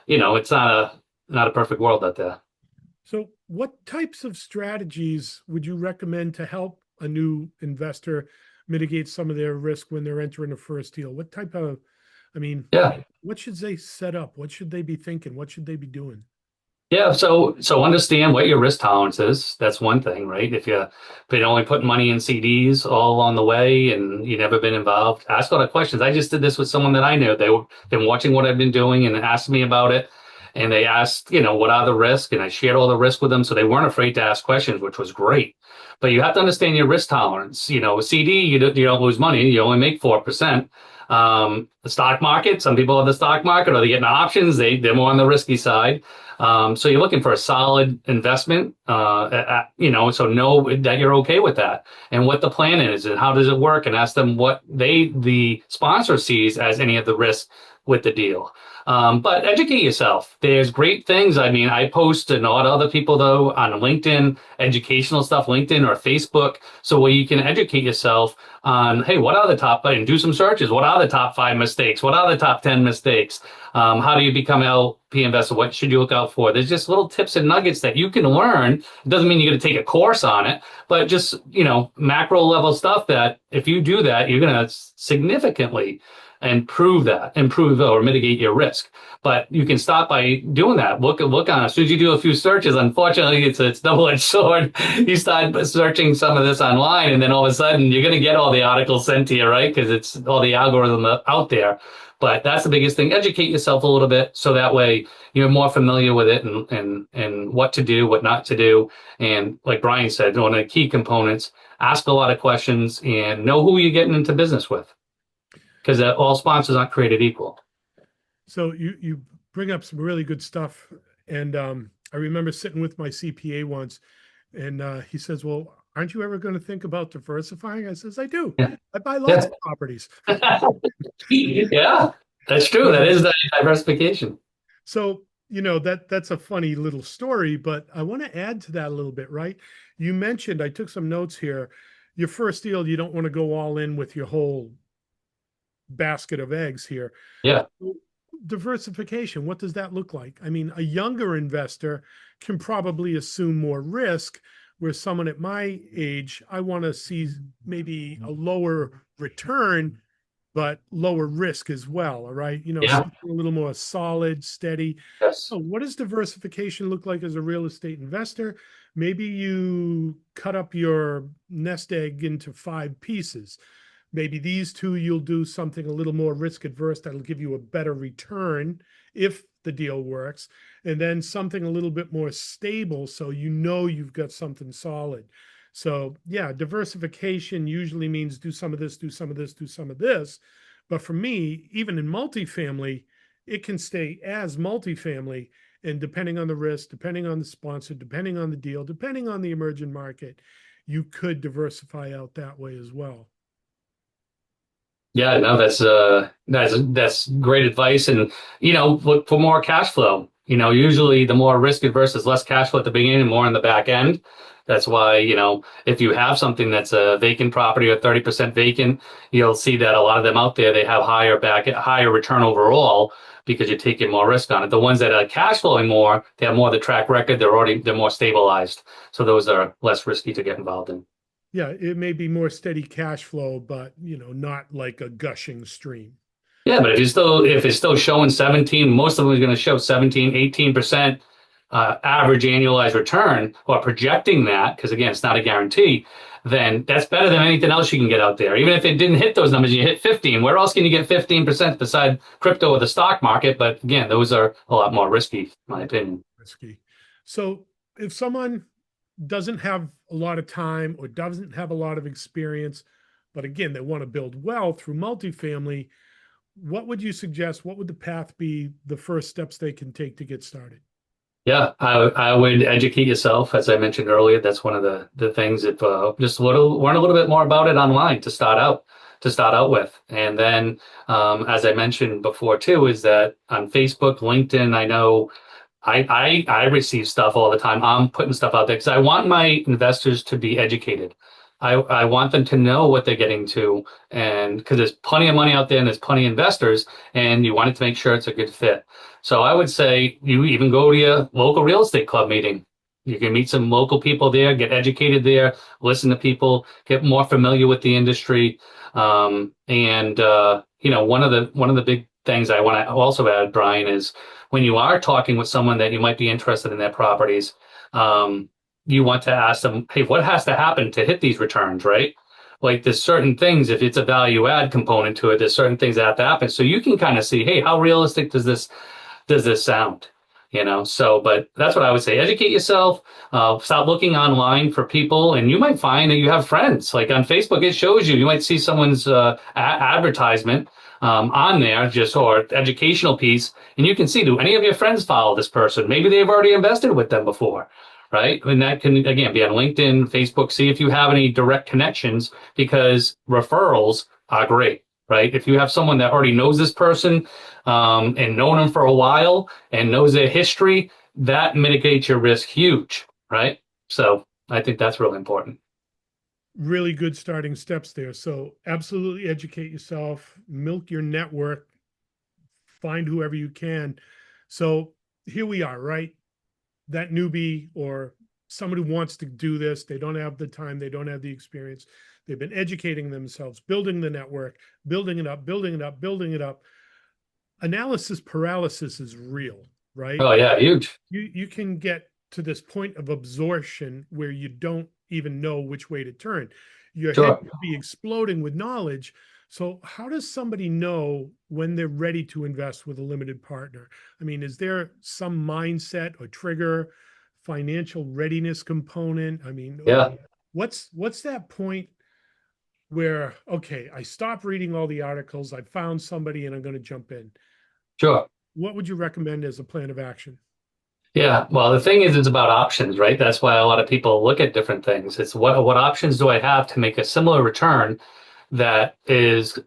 it's not a perfect world out there. So, what types of strategies would you recommend to help a new investor mitigate some of their risk when they're entering a first deal? What type of, I mean, Yeah. what should they set up? What should they be thinking? What should they be doing? Yeah, so understand what your risk tolerance is. That's one thing, right? If you've been only putting money in CDs all along the way and you've never been involved, ask a lot of questions. I just did this with someone that I knew. They were been watching what I've been doing and asked me about it. And they asked, what are the risks? And I shared all the risk with them. So they weren't afraid to ask questions, which was great. But you have to understand your risk tolerance. A CD, you don't lose money. You only make 4%. The stock market, some people have the stock market or they get into options. They're more on the risky side. So you're looking for a solid investment, so know that you're okay with that and what the plan is and how does it work, and ask them what the sponsor sees as any of the risk with the deal. But educate yourself. There's great things. I mean, I post and a lot of other people though on LinkedIn, educational stuff, LinkedIn or Facebook, so where you can educate yourself on, hey, what are the top, and do some searches. What are the top 5 mistakes? What are the top 10 mistakes? How do you become LP investor? What should you look out for? There's just little tips and nuggets that you can learn. It doesn't mean you're going to take a course on it, but just, macro level stuff that if you do that, you're going to significantly improve or mitigate your risk. But you can stop by doing that. Look on. As soon as you do a few searches, unfortunately, it's double-edged sword. You start searching some of this online, and then all of a sudden, you're going to get all the articles sent to you, right? Because it's all the algorithm out there. But that's the biggest thing. Educate yourself a little bit, so that way you're more familiar with it and what to do, what not to do. And like Brian said, one of the key components: ask a lot of questions and know who you're getting into business with, because all sponsors aren't created equal. So you bring up some really good stuff, and I remember sitting with my CPA once, and he says, "Well, aren't you ever going to think about diversifying?" I says, "I do. Yeah. I buy lots Yeah. of properties." Yeah, that's true. That is the diversification. So, that's a funny little story, but I want to add to that a little bit, right? You mentioned, I took some notes here. Your first deal, you don't want to go all in with your whole basket of eggs here. Yeah. Diversification, what does that look like? I mean, a younger investor can probably assume more risk, where someone at my age, I want to see maybe a lower return, but lower risk as well. All right. Yeah. Something a little more solid, steady. Yes. So, what does diversification look like as a real estate investor? Maybe you cut up your nest egg into 5 pieces. Maybe these two, you'll do something a little more risk adverse that'll give you a better return if the deal works. And then something a little bit more stable, so you've got something solid. So, yeah, diversification usually means do some of this, do some of this, do some of this. But for me, even in multifamily, it can stay as multifamily. And depending on the risk, depending on the sponsor, depending on the deal, depending on the emerging market, you could diversify out that way as well. Yeah, no, that's great advice. And look for more cash flow. Usually the more risk adverse is less cash flow at the beginning and more in the back end. That's why, if you have something that's a vacant property or 30% vacant, you'll see that a lot of them out there, they have higher return overall, because you're taking more risk on it. The ones that are cash flowing more, they have more of the track record. They're more stabilized. So those are less risky to get involved in. Yeah, it may be more steady cash flow, but not like a gushing stream. Yeah, but if it's still showing 17, most of them is going to show 17, 18% average annualized return or projecting that, because again, it's not a guarantee, then that's better than anything else you can get out there. Even if it didn't hit those numbers, you hit 15. Where else can you get 15% beside crypto or the stock market? But again, those are a lot more risky, in my opinion. Risky. So if someone doesn't have a lot of time or doesn't have a lot of experience, but again, they want to build wealth through multifamily, what would you suggest? What would the path be, the first steps they can take to get started? Yeah, I would educate yourself, as I mentioned earlier. That's one of the things. If just learn a little bit more about it online to start out with, and then as I mentioned before too, is that on Facebook, LinkedIn, I know I receive stuff all the time. I'm putting stuff out there because I want my investors to be educated. I want them to know what they're getting to, and because there's plenty of money out there and there's plenty of investors, and you want it to make sure it's a good fit. So I would say you even go to your local real estate club meeting. You can meet some local people there, get educated there, listen to people, get more familiar with the industry. And one of the big things I want to also add, Brian, is when you are talking with someone that you might be interested in their properties, you want to ask them, hey, what has to happen to hit these returns, right? Like there's certain things, if it's a value add component to it, there's certain things that have to happen. So you can kind of see, hey, how realistic does this sound? So, but that's what I would say. Educate yourself, stop looking online for people, and you might find that you have friends. Like on Facebook, it shows you might see someone's advertisement on there, just or educational piece, and you can see, do any of your friends follow this person? Maybe they've already invested with them before, right? And that can, again, be on LinkedIn, Facebook, see if you have any direct connections, because referrals are great, right? If you have someone that already knows this person and known them for a while and knows their history, that mitigates your risk huge, right? So I think that's really important. Really good starting steps there. So absolutely educate yourself, milk your network, find whoever you can. So here we are, right? That newbie or somebody who wants to do this, they don't have the time, they don't have the experience. They've been educating themselves, building the network, building it up, building it up, building it up. Analysis paralysis is real, right? Oh yeah, huge. You can get to this point of absorption where you don't even know which way to turn. Your head Sure. could be exploding with knowledge. So how does somebody know when they're ready to invest with a limited partner? I mean, is there some mindset or trigger, financial readiness component? I mean, Yeah, what's that point where, okay, I stopped reading all the articles, I found somebody and I'm going to jump in? sure. What would you recommend as a plan of action? Yeah, well, the thing is, it's about options, right? That's why a lot of people look at different things. It's what options do I have to make a similar return that is,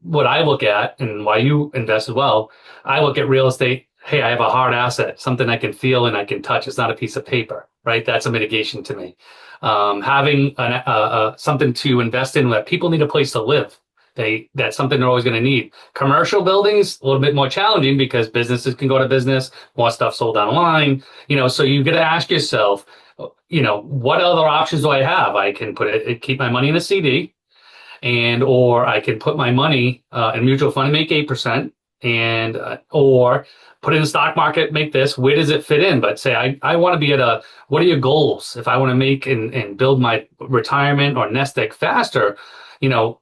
what I look at and why you invest as well. I look at real estate. Hey, I have a hard asset, something I can feel and I can touch. It's not a piece of paper, right? That's a mitigation to me. Having something to invest in that people need a place to live. That's something they're always going to need. Commercial buildings, a little bit more challenging because businesses can go to business, more stuff sold online. So you got to ask yourself, what other options do I have? I can keep my money in a CD, or I can put my money in mutual fund and make 8%, and or put it in the stock market, make this. Where does it fit in? But say I want to be what are your goals? If I want to make and build my retirement or nest egg faster,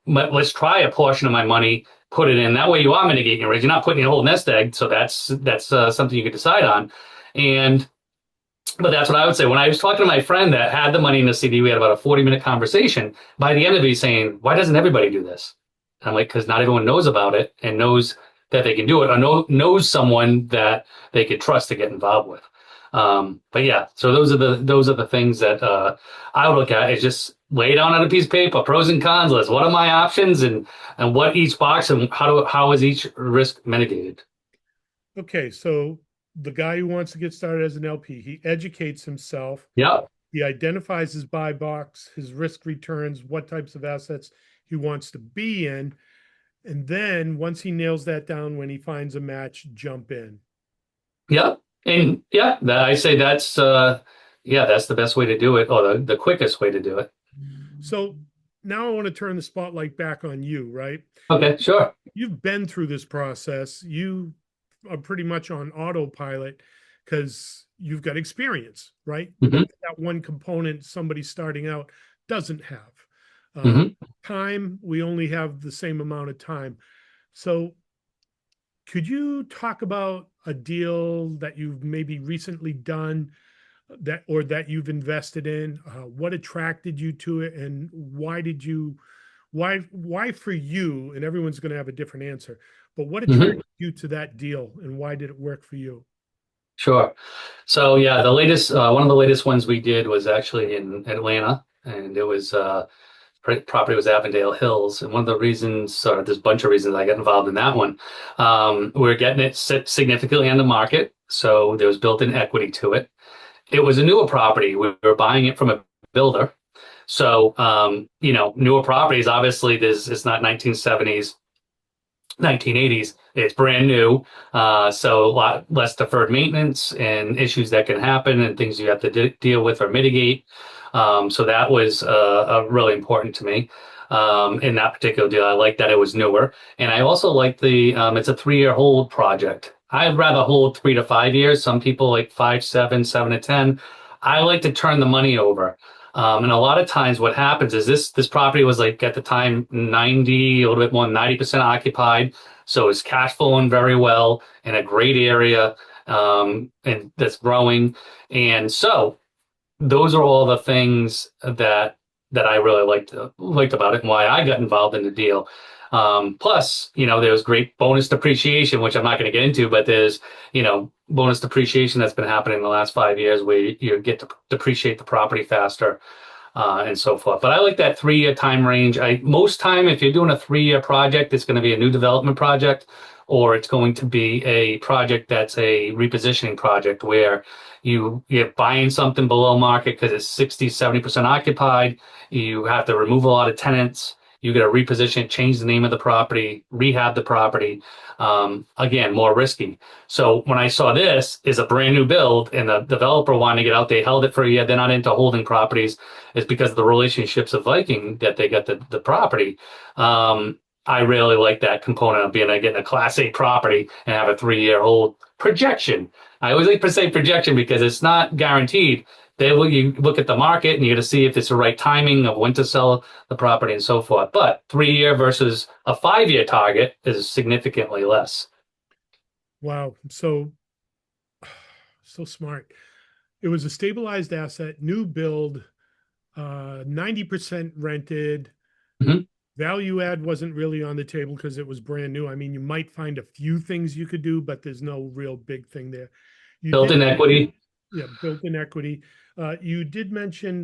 let's try a portion of my money, put it in. That way you are mitigating your risk. You're not putting a whole nest egg. So that's something you could decide on. But that's what I would say. When I was talking to my friend that had the money in the CD, we had about a 40-minute conversation. By the end of it, he's saying, why doesn't everybody do this? And I'm like, because not everyone knows about it and knows that they can do it, or knows someone that they could trust to get involved with. But yeah, so those are the things that I would look at, is just lay down on a piece of paper, pros and cons list. What are my options, and what each box, and how is each risk mitigated? Okay, so the guy who wants to get started as an LP, he educates himself. Yeah, He identifies his buy box, his risk returns, what types of assets he wants to be in. And then once he nails that down, when he finds a match, jump in. Yeah. And yeah, I say that's the best way to do it, or the quickest way to do it. So now I want to turn the spotlight back on you, right? Okay, sure. You've been through this process. You are pretty much on autopilot because you've got experience, right? Hmm. That one component somebody starting out doesn't have. Uh, Hmm. Time, we only have the same amount of time. So could you talk about a deal that you've maybe recently done that or that you've invested in? What attracted you to it, and why for you? And everyone's going to have a different answer. But what Hmm. attracted you to that deal, and why did it work for you? Sure. So yeah, the latest one of the latest ones we did was actually in Atlanta, and it was property was Avondale Hills. And one of the reasons, or there's a bunch of reasons I got involved in that one, we're getting it significantly on the market, so there was built-in equity to it. It was a newer property. We were buying it from a builder. So, newer properties, obviously, it's not 1970s, 1980s. It's brand new. So a lot less deferred maintenance and issues that can happen and things you have to deal with or mitigate. So that was really important to me. In that particular deal, I like that it was newer. And I also like it's a 3-year hold project. I'd rather hold 3 to 5 years. Some people like 5, 7, 7 to 10. I like to turn the money over. And a lot of times what happens is this property was like at the time 90, a little bit more than 90% occupied. So it's cash flowing very well in a great area, and that's growing. And so those are all the things that I really liked about it and why I got involved in the deal. Plus, there's great bonus depreciation, which I'm not going to get into, but there's, bonus depreciation that's been happening in the last 5 years where you get to depreciate the property faster, and so forth. But I like that 3-year time range. Most time, if you're doing a 3-year project, it's going to be a new development project, or it's going to be a project that's a repositioning project where you're buying something below market because it's 60, 70% occupied. You have to remove a lot of tenants. You got to reposition, change the name of the property, rehab the property. Again, more risky. So when I saw this is a brand new build and the developer wanted to get out, they held it for a year. They're not into holding properties. It's because of the relationships of Viking that they got the property. I really like that component of getting a Class A property and have a 3-year hold projection. I always like to say projection because it's not guaranteed. You look at the market and you got to see if it's the right timing of when to sell the property and so forth. But 3-year versus a 5-year target is significantly less. Wow, so smart. It was a stabilized asset, new build, 90% rented. Mhm. Value add wasn't really on the table because it was brand new. I mean, you might find a few things you could do, but there's no real big thing there. You did, Built-in equity. yeah, built-in equity. You did mention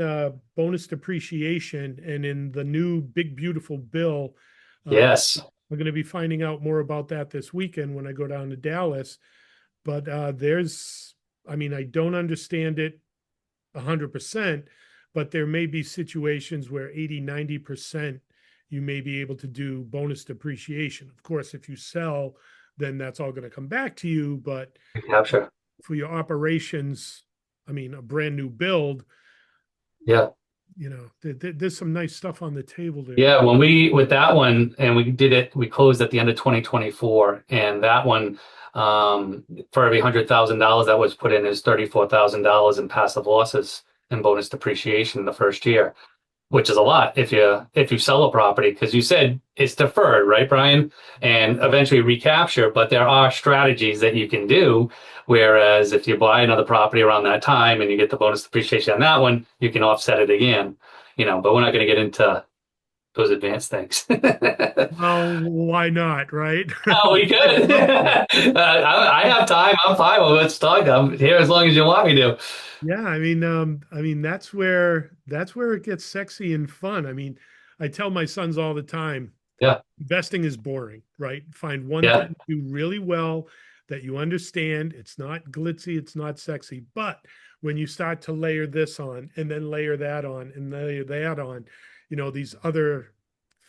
bonus depreciation, and in the new big beautiful bill, uh, Yes. we're going to be finding out more about that this weekend when I go down to Dallas. But I mean, I don't understand it 100%, but there may be situations where 80, 90% you may be able to do bonus depreciation. Of course, if you sell, then that's all going to come back to you. But Capture. for your operations, I mean, a brand new build, Yeah. there's some nice stuff on the table there. Yeah, with that one, and we closed at the end of 2024, and that one, for every $100,000 that was put in is $34,000 in passive losses and bonus depreciation in the first year, which is a lot if you sell a property because you said it's deferred, right, Brian? And eventually recapture, but there are strategies that you can do. Whereas if you buy another property around that time and you get the bonus depreciation on that one, you can offset it again. But we're not going to get into those advanced things. Well, why not, right? Oh, we could. I have time. I'm fine. Well, let's talk. I'm here as long as you want me to. Yeah, I mean that's where it gets sexy and fun. I mean, I tell my sons all the time, Yeah. investing is boring, right? Find one Yeah. thing to do really well that you understand. It's not glitzy, it's not sexy, but when you start to layer this on and then layer that on and layer that on, these other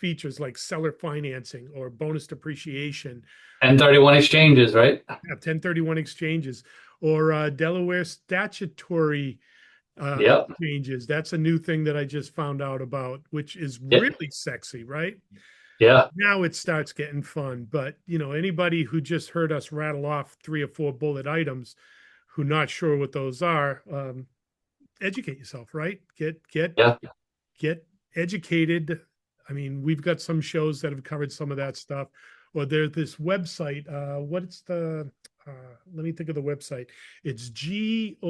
features like seller financing or bonus depreciation, 1031 exchanges, right? 1031 exchanges, or Delaware statutory Yep. exchanges. That's a new thing that I just found out about, which is Yeah. really sexy, right? Yeah. Now it starts getting fun. But anybody who just heard us rattle off 3 or 4 bullet items, who not sure what those are, educate yourself, right? Yeah. Get educated. I mean, we've got some shows that have covered some of that stuff. Or there's this website. What's the? Let me think of the website. It's google.com.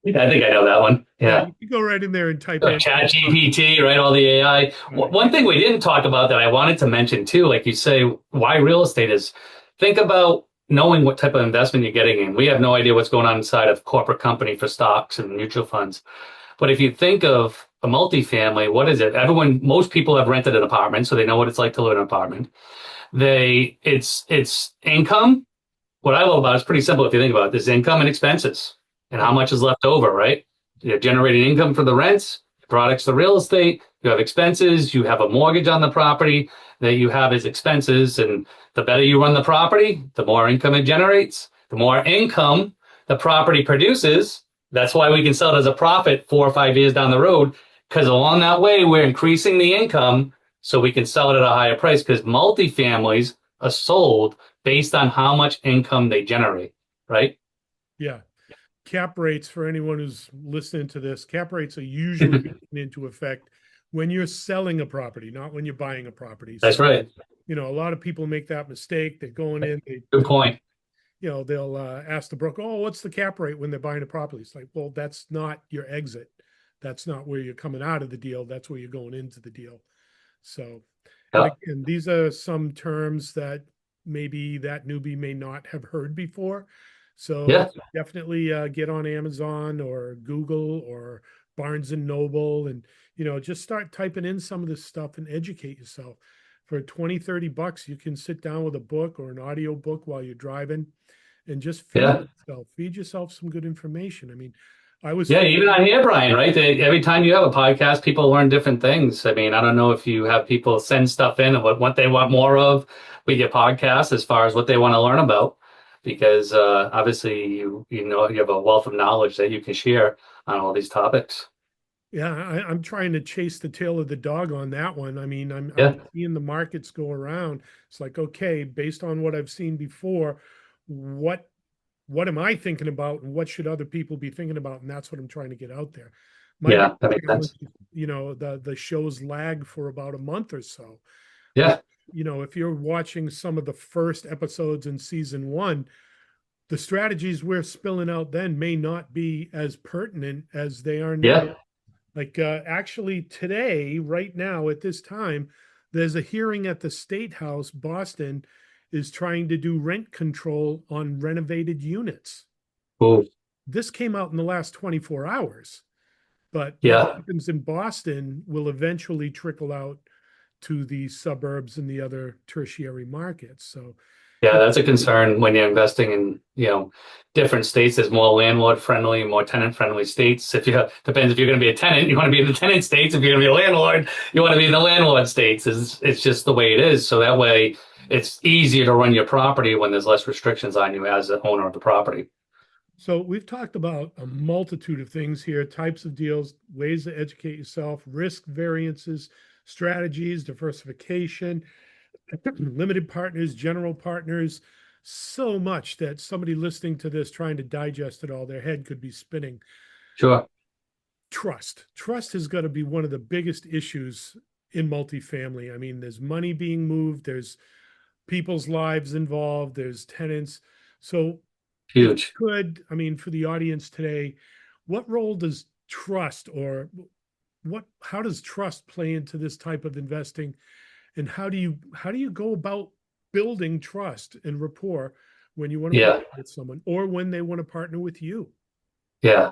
I think I know that one. Yeah, Yeah. you can go right in there and type in. Chat GPT, right? All the AI. Right. One thing we didn't talk about that I wanted to mention too, like you say, why real estate is think about knowing what type of investment you're getting in. We have no idea what's going on inside of corporate company for stocks and mutual funds. But if you think of a multifamily, what is it? Most people have rented an apartment, so they know what it's like to live in an apartment. It's income. What I love about it is pretty simple if you think about it. There's income and expenses and how much is left over, right? You're generating income for the rents, products, the real estate, you have expenses, you have a mortgage on the property that you have as expenses. And the better you run the property, the more income it generates, the more income the property produces. That's why we can sell it as a profit 4 or 5 years down the road, because along that way, we're increasing the income so we can sell it at a higher price, because multifamilies are sold based on how much income they generate, right? Yeah. Cap rates, for anyone who's listening to this, cap rates are usually into effect when you're selling a property, not when you're buying a property. That's So, right. a lot of people make that mistake. They're going in, Good point. they'll ask the broker, oh, what's the cap rate when they're buying a property? It's like, well, that's not your exit. That's not where you're coming out of the deal. That's where you're going into the deal. So, and Yeah. again, these are some terms that maybe that newbie may not have heard before. So Yeah. definitely get on Amazon or Google or Barnes and Noble, and just start typing in some of this stuff and educate yourself. For 20, $30, you can sit down with a book or an audio book while you're driving and just Yeah. feed yourself some good information. I mean, I was Yeah, even on here, Brian, right? Every time you have a podcast, people learn different things. I mean, I don't know if you have people send stuff in and what they want more of with your podcast as far as what they want to learn about, because obviously you have a wealth of knowledge that you can share on all these topics. Yeah, I'm trying to chase the tail of the dog on that one. I mean, Yeah. I'm seeing the markets go around. It's like, okay, based on what I've seen before, what am I thinking about, and what should other people be thinking about? And that's what I'm trying to get out there. My Yeah, big that makes challenge, sense. the shows lag for about a month or so. Yeah. If you're watching some of the first episodes in season 1, the strategies we're spilling out then may not be as pertinent as they are now. Yeah. Like actually today, right now at this time, there's a hearing at the State House. Boston is trying to do rent control on renovated units. Cool. This came out in the last 24 hours, but what Yeah. happens in Boston will eventually trickle out to the suburbs and the other tertiary markets. So Yeah, that's a concern when you're investing in, different states. There's more landlord friendly, more tenant friendly states. Depends if you're going to be a tenant, you want to be in the tenant states. If you're going to be a landlord, you want to be in the landlord states. It's just the way it is. So that way it's easier to run your property when there's less restrictions on you as the owner of the property. So we've talked about a multitude of things here, types of deals, ways to educate yourself, risk variances, strategies, diversification, limited partners, general partners, so much that somebody listening to this trying to digest it all, their head could be spinning. Sure. Trust has got to be one of the biggest issues in multifamily. I mean, there's money being moved, there's people's lives involved, there's tenants. So Huge. I mean, for the audience today, what role does trust, or how does trust play into this type of investing? And how do you go about building trust and rapport when you want to partner with someone, or when they want to partner with you? Yeah.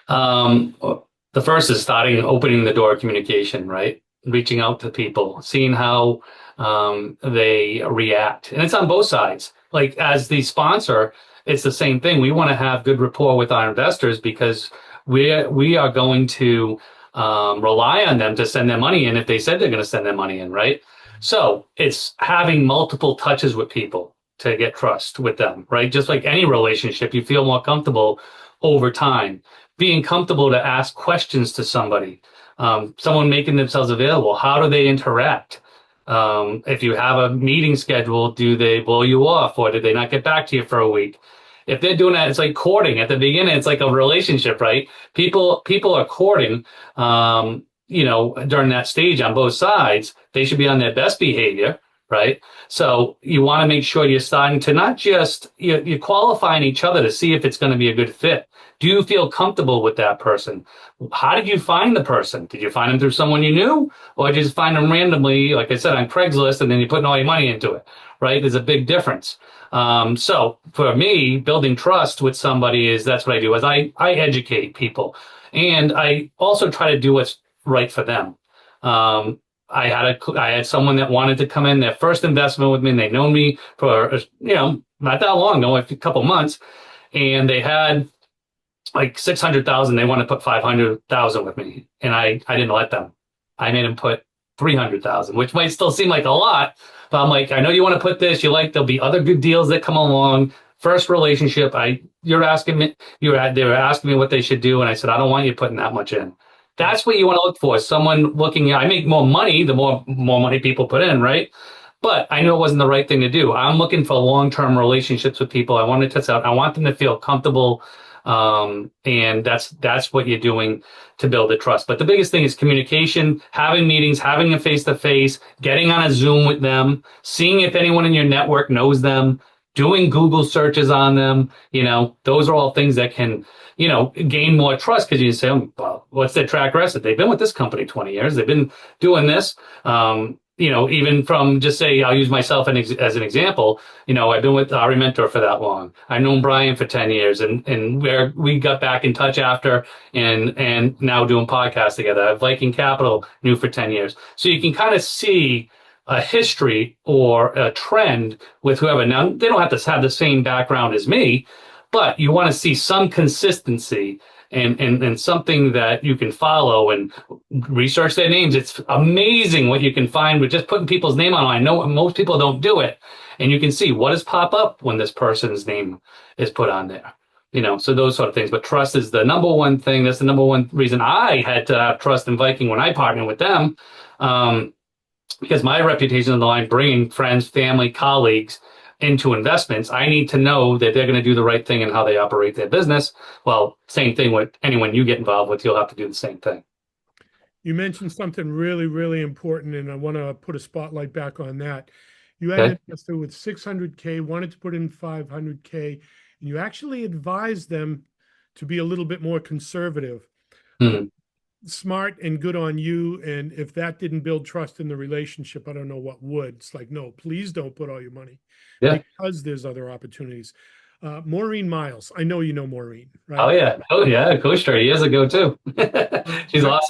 The first is opening the door of communication, right? Reaching out to people, seeing how they react. And it's on both sides. Like as the sponsor, it's the same thing. We want to have good rapport with our investors because we are going to rely on them to send their money in if they said they're going to send their money in, right? So it's having multiple touches with people to get trust with them, right? Just like any relationship, you feel more comfortable over time. Being comfortable to ask questions to somebody, someone making themselves available. How do they interact? If you have a meeting scheduled, do they blow you off, or did they not get back to you for a week? If they're doing that, it's like courting. At the beginning, it's like a relationship, right? People are courting, during that stage on both sides. They should be on their best behavior, right? So you want to make sure you're starting to not just you're qualifying each other to see if it's going to be a good fit. Do you feel comfortable with that person? How did you find the person? Did you find them through someone you knew, or did you just find them randomly, like I said, on Craigslist, and then you're putting all your money into it, right? There's a big difference. So for me, building trust with somebody that's what I do, is I educate people, and I also try to do what's right for them. I had someone that wanted to come in, their first investment with me, and they known me for, not that long, a couple months, and they had like 600,000. They want to put 500,000 with me, and I didn't let them. I made them put 300,000, which might still seem like a lot, but I'm like, I know you want to put this. There'll be other good deals that come along. First relationship, they were asking me what they should do, and I said, I don't want you putting that much in. That's what you want to look for. Someone looking. I make more money the more money people put in, right? But I knew it wasn't the right thing to do. I'm looking for long-term relationships with people. I want to test out. I want them to feel comfortable. And that's what you're doing to build the trust. But the biggest thing is communication, having meetings, having a face-to-face, getting on a Zoom with them, seeing if anyone in your network knows them, doing Google searches on them. Those are all things that can, gain more trust, because you say, well, what's their track record? They've been with this company 20 years. They've been doing this. Even from, just say, I'll use myself as an example. I've been with Ari Mentor for that long. I've known Brian for 10 years, and we got back in touch after, and now doing podcasts together. Viking Capital knew for 10 years. So you can kind of see a history or a trend with whoever. Now, they don't have to have the same background as me, but you want to see some consistency and something that you can follow and research their names. It's amazing what you can find with just putting people's name on. I know most people don't do it, and you can see what does pop up when this person's name is put on there. So those sort of things. But trust is the number one thing. That's the number one reason I had to have trust in Viking when I partnered with them, because my reputation on the line, bringing friends, family, colleagues into investments. I need to know that they're going to do the right thing and how they operate their business. Well, same thing with anyone you get involved with. You'll have to do the same thing. You mentioned something really, really important, and I want to put a spotlight back on that. You had an investor with 600K, wanted to put in 500K, and you actually advised them to be a little bit more conservative. Smart and good on you. And if that didn't build trust in the relationship, I don't know what would. It's like, no, please don't put all your money, because there's other opportunities. Maureen Miles, I know you know Maureen, right? Oh yeah, Coach years ago too. She's awesome.